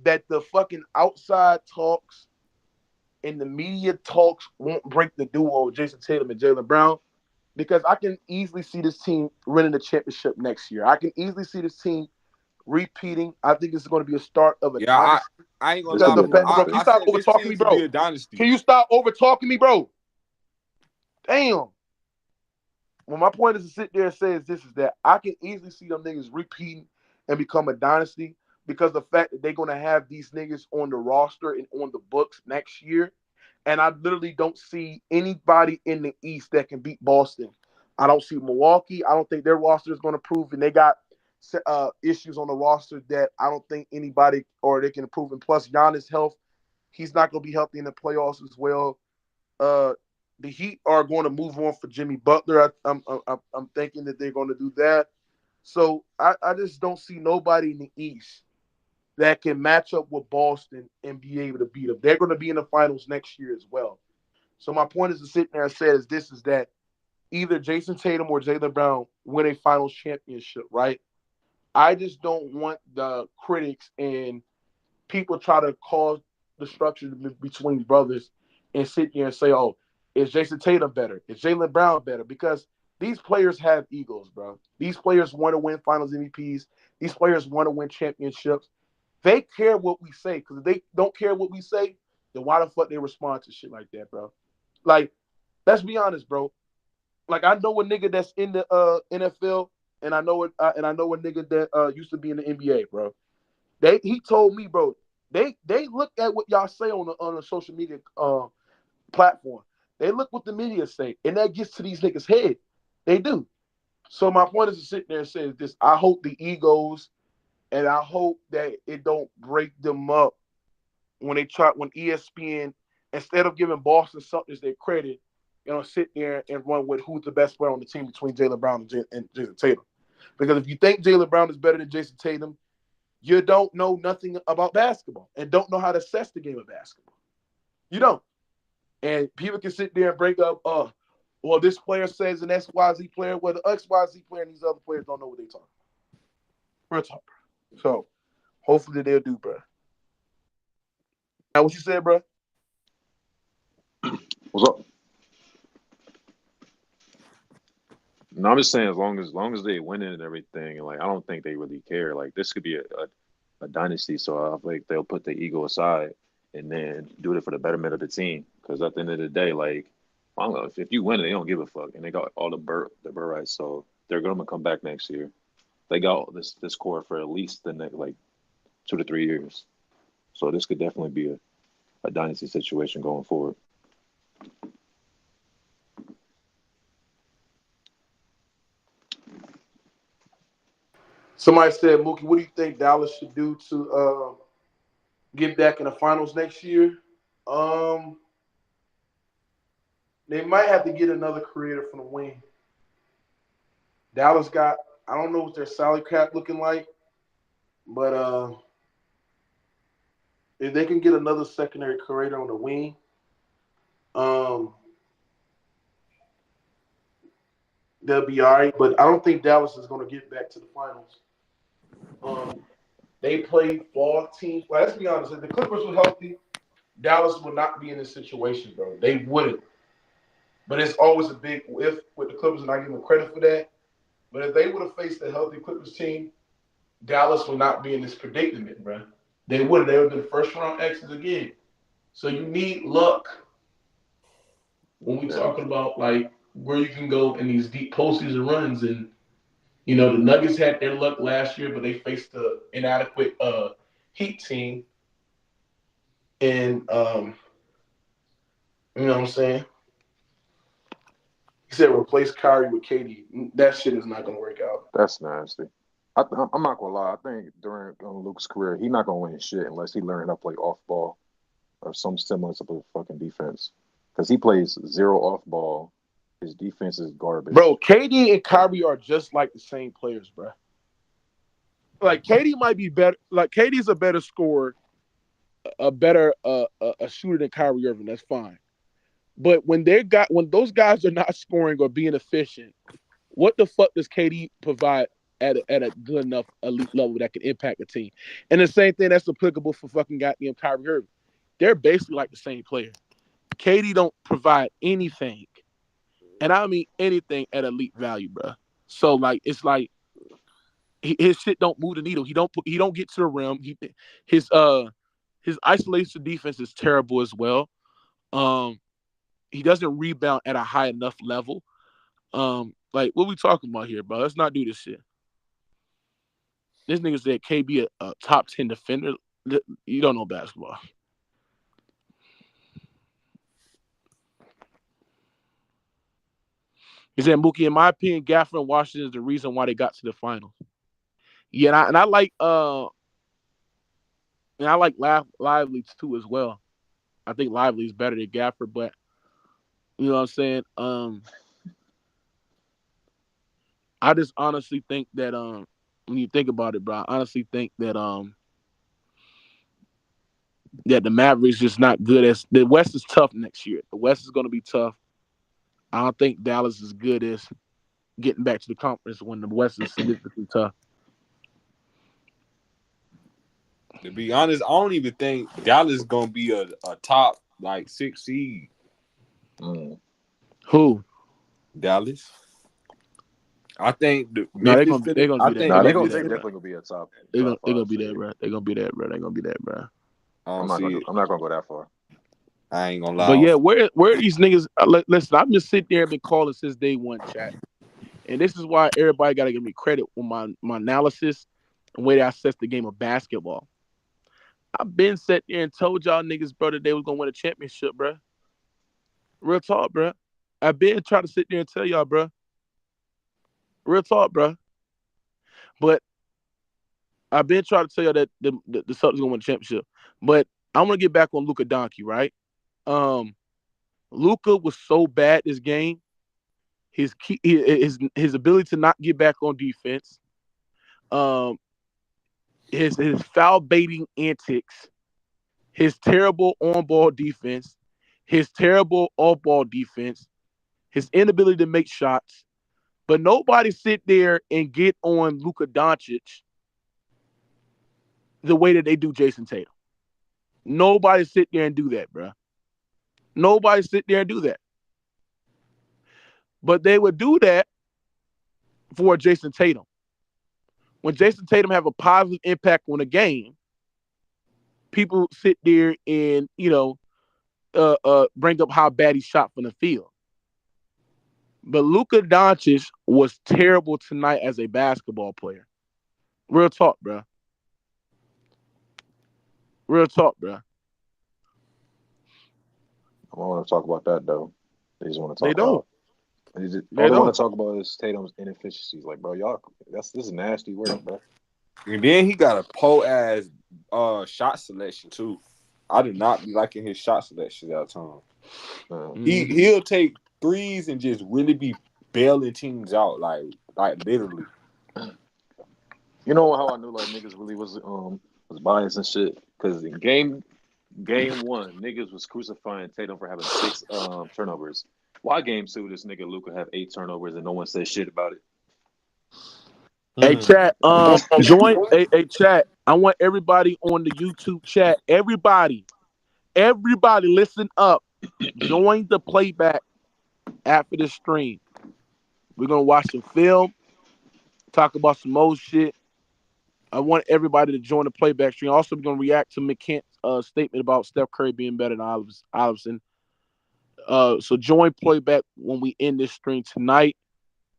the fucking outside talks and the media talks won't break the duo of Jayson Tatum and Jaylen Brown, because I can easily see this team winning the championship next year. I can easily see this team repeating. I think it's going to be a start of a dynasty. I ain't gonna lie. Can you stop over talking me, bro? Can you stop over talking me, bro? Damn. Well, my point is to sit there and say is that I can easily see them niggas repeating and become a dynasty, because the fact that they're going to have these niggas on the roster and on the books next year. And I literally don't see anybody in the East that can beat Boston. I don't see Milwaukee. I don't think their roster is going to prove, and they got issues on the roster that I don't think anybody or they can improve. And plus, Giannis' health, he's not going to be healthy in the playoffs as well. The Heat are going to move on for Jimmy Butler. I'm thinking that they're going to do that. So I just don't see nobody in the East that can match up with Boston and be able to beat them. They're going to be in the finals next year as well. So my point is to sit there and say is that either Jayson Tatum or Jaylen Brown win a finals championship, right? I just don't want the critics and people try to cause destruction between brothers and sit here and say, oh, is Jayson Tatum better? Is Jaylen Brown better? Because these players have egos, bro. These players want to win finals MVPs. These players want to win championships. They care what we say, because if they don't care what we say, then why the fuck they respond to shit like that, bro? Like, let's be honest, bro. Like, I know a nigga that's in the NFL, and I know a nigga that used to be in the NBA, bro. He told me, bro, they look at what y'all say on a social media platform. They look what the media say, and that gets to these niggas' head. They do. So my point is to sit there and say this: I hope the egos, and I hope that it don't break them up when ESPN, instead of giving Boston Celtics their credit, sit there and run with who's the best player on the team between Jaylen Brown and Jayson Tatum. Because if you think Jaylen Brown is better than Jayson Tatum, you don't know nothing about basketball and don't know how to assess the game of basketball. You don't. And people can sit there and break up, well, this player says an XYZ player, well, the XYZ player and these other players don't know what they're talking about. We're talking. So hopefully they'll do, bro. Now, what you said, bro? What's up? No, I'm just saying, as long as they win it and everything, and like I don't think they really care. Like this could be a dynasty, so I think they'll put the ego aside and then do it for the betterment of the team. Because at the end of the day, like I don't know, if you win it, they don't give a fuck, and they got all the bird rights, so they're gonna come back next year. They got this core for at least the next like 2 to 3 years, so this could definitely be a dynasty situation going forward. Somebody said, Mookie, what do you think Dallas should do to get back in the finals next year? They might have to get another creator from the wing. Dallas got, I don't know what their salary cap looking like, but if they can get another secondary creator on the wing, they'll be all right. But I don't think Dallas is going to get back to the finals. They play ball teams. Well, let's be honest. If the Clippers were healthy, Dallas would not be in this situation, bro. They wouldn't. But it's always a big if with the Clippers, and I give them credit for that. But if they would have faced a healthy Clippers team, Dallas would not be in this predicament, bro. They would have been first-round exits again. So you need luck when we're talking about like where you can go in these deep postseason runs. And the Nuggets had their luck last year, but they faced the inadequate Heat team. And you know what I'm saying? He said replace Kyrie with KD. That shit is not going to work out. That's nasty. I'm not gonna lie. I think during Luke's career, he's not gonna win shit unless he learns how to play off ball or some semblance of a fucking defense. Because he plays zero off ball. His defense is garbage. Bro, KD and Kyrie are just like the same players, bro. Like KD might be better. Like KD's a better scorer, a better a shooter than Kyrie Irving. That's fine. But when those guys are not scoring or being efficient, what the fuck does KD provide at a good enough elite level that can impact a team? And the same thing that's applicable for fucking goddamn Kyrie Irving. They're basically like the same player. KD don't provide anything, and I mean anything at elite value, bro. So like it's like his shit don't move the needle. He don't get to the rim. His isolation defense is terrible as well. He doesn't rebound at a high enough level. Like what we talking about here, bro? Let's not do this shit. This nigga said KB a top 10 defender. You don't know basketball. He said, Mookie, in my opinion, Gafford and Washington is the reason why they got to the finals. Yeah, and I like Lively too as well. I think Lively is better than Gafford, but you know what I'm saying? I just honestly think that when you think about it, bro, I honestly think that Yeah, the Mavericks just not good as the West is tough next year. The West is going to be tough. I don't think Dallas is good as getting back to the conference when the West is significantly tough. To be honest, I don't even think Dallas is gonna be a top like 6 seed. Who? Dallas. I think No, they're Memphis. gonna be Nah, that. they Memphis, definitely gonna be a top. They're Top gonna five be that, seed. bro. They're gonna be that, bro. They're gonna be that, bro. I'm not gonna go that far. I ain't gonna lie. But yeah, where are these niggas? Listen, I've been sitting there and been calling since day one, chat. And this is why everybody got to give me credit on my analysis and way that I assess the game of basketball. I've been sitting there and told y'all niggas, bro, that they was going to win a championship, bro. Real talk, bro. I've been trying to sit there and tell y'all, bro. Real talk, bro. But I've been trying to tell y'all that the Celtics going to win a championship. But I want to get back on Luka Doncic, right? Luka was so bad this game. His ability to not get back on defense, his foul baiting antics, his terrible on ball defense, his terrible off ball defense, his inability to make shots. But nobody sit there and get on Luka Doncic the way that they do Jayson Tatum. Nobody sit there and do that, bro. Nobody sit there and do that. But they would do that for Jayson Tatum. When Jayson Tatum have a positive impact on the game, people sit there and, bring up how bad he shot from the field. But Luka Doncic was terrible tonight as a basketball player. Real talk, bro. Real talk, bro. I don't want to talk about that though. They just want to talk They don't. All they want to talk about is Tatum's inefficiencies. Like, bro, y'all, this is nasty work, bro. And then he got a ass shot selection too. I do not be liking his shot selection that time. He'll take threes and just really be bailing teams out, like literally. You know how I knew like niggas really was biased and shit? Because in game one, niggas was crucifying Tatum for having 6 turnovers. Why game 2 this nigga Luka have 8 turnovers and no one says shit about it? Hey chat, join. Hey chat. I want everybody on the YouTube chat. Everybody, listen up. Join the playback after the stream. We're gonna watch some film, talk about some old shit. I want everybody to join the playback stream. Also, we're gonna react to McCant's statement about Steph Curry being better than Iverson. So join playback when we end this stream tonight,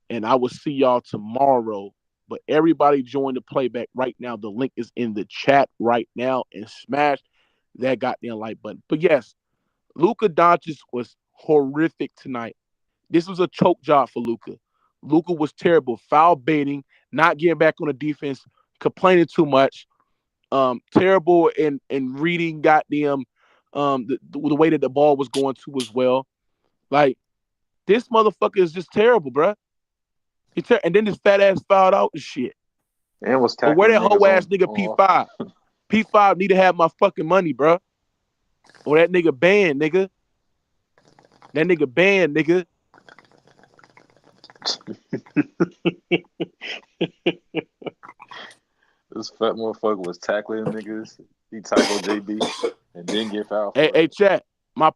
and I will see y'all tomorrow. But everybody join the playback right now. The link is in the chat right now, and smash that goddamn like button. But yes, Luka Doncic was horrific tonight. This was a choke job for Luka. Luka was terrible, foul baiting, not getting back on the defense, complaining too much, terrible in reading goddamn the way that the ball was going to as well. Like, this motherfucker is just terrible, bruh. And then his fat ass fouled out and shit. And was but where that whole ass nigga P5? P5 need to have my fucking money, bruh. Or that nigga banned, nigga. That nigga banned, nigga. This fat motherfucker was tackling niggas. He tackled JB and didn't get fouled. Hey, chat. My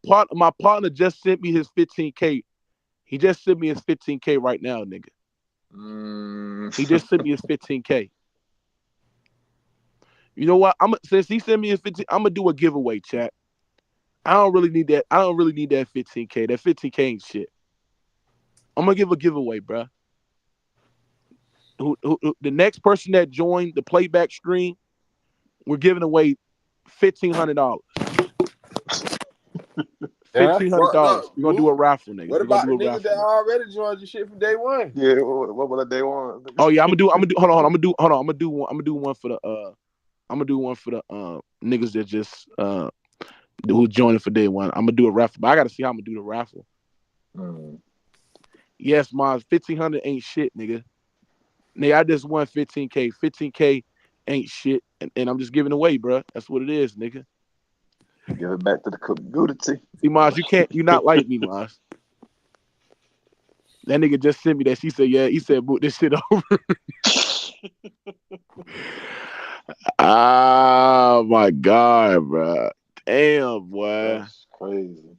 partner just sent me his 15K. He just sent me his 15K right now, nigga. He just sent me his 15K. You know what? Since he sent me his 15, I'm gonna do a giveaway, chat. I don't really need that. I don't really need that 15K. That 15K ain't shit. I'm gonna give a giveaway, bruh. The next person that joined the playback stream, we're giving away $1,500. $1,500. We're gonna do a raffle, nigga. What about the niggas that already joined the shit from day one? Yeah, what will day one? Oh yeah, I'm gonna do. Hold on. I'm gonna do one for the. Niggas that just who joined for day one. I'm gonna do a raffle, but I gotta see how I'm gonna do the raffle. Yes, Maz, 1,500 ain't shit, nigga. Nigga, I just won 15K. 15K ain't shit, and I'm just giving away, bro. That's what it is, nigga. Give it back to the community. See, Maz, you're not like me, Maz. That nigga just sent me that. She said, yeah, he said, boot this shit over. Oh, my God, bro. Damn, boy. That's crazy.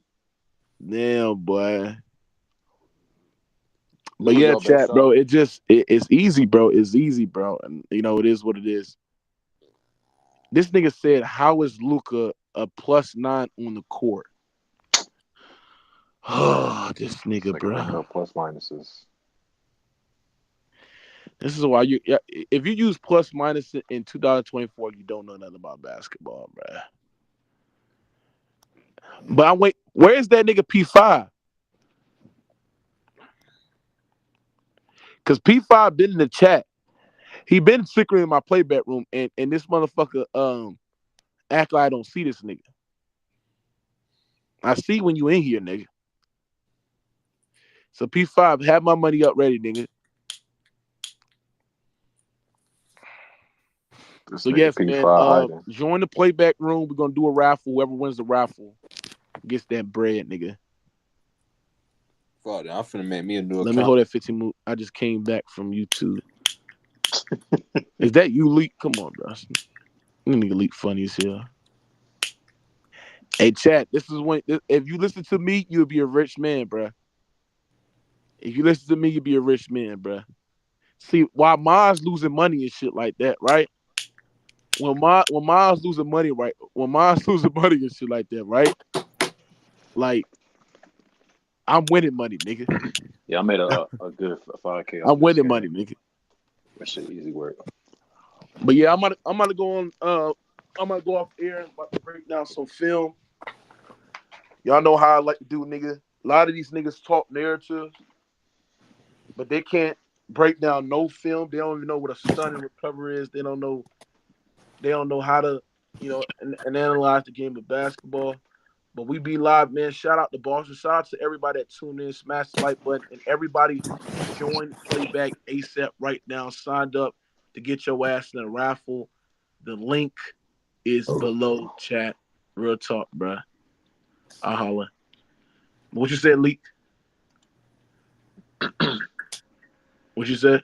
Damn, boy. But yeah, chat, bro, it's easy, bro. It's easy, bro. And, you know, it is what it is. This nigga said, how is Luka a +9 on the court? Oh, this nigga, bro. Plus minuses. This is why if you use plus minus in 2024, you don't know nothing about basketball, bro. But where's that nigga P5? Because P5 been in the chat. He been secretly in my playback room, and this motherfucker act like I don't see this nigga. I see when you in here, nigga. So P5, have my money up ready, nigga. So yes, man. Join the playback room. We're gonna do a raffle. Whoever wins the raffle gets that bread, nigga. Fuck that. I'm finna make me a new account. Let me hold that 15 move. I just came back from YouTube. Is that you, Leak? Come on, bro. You nigga Leak funny as hell. Hey, chat. This is when if you listen to me, you'll be a rich man, bro. If you listen to me, you'll be a rich man, bro. See, while Mars losing money and shit like that, right? When Mars losing money, right? When Mars losing money and shit like that, right? Like, I'm winning money, nigga. Yeah, I made a good 5K. I'm winning money, nigga. That shit easy work. But yeah, I'm gonna go on. I'm gonna go off air and about to break down some film. Y'all know how I like to do, nigga. A lot of these niggas talk narratives, but they can't break down no film. They don't even know what a stun and recover is. They don't know how to, and analyze the game of basketball. But we be live, man. Shout out to Boston. Shout out to everybody that tuned in, smash the like button, and everybody join Playback ASAP right now. Signed up to get your ass in a raffle. The link is below, chat. Real talk, bruh. I'll holler. What you said, Leak? What you said?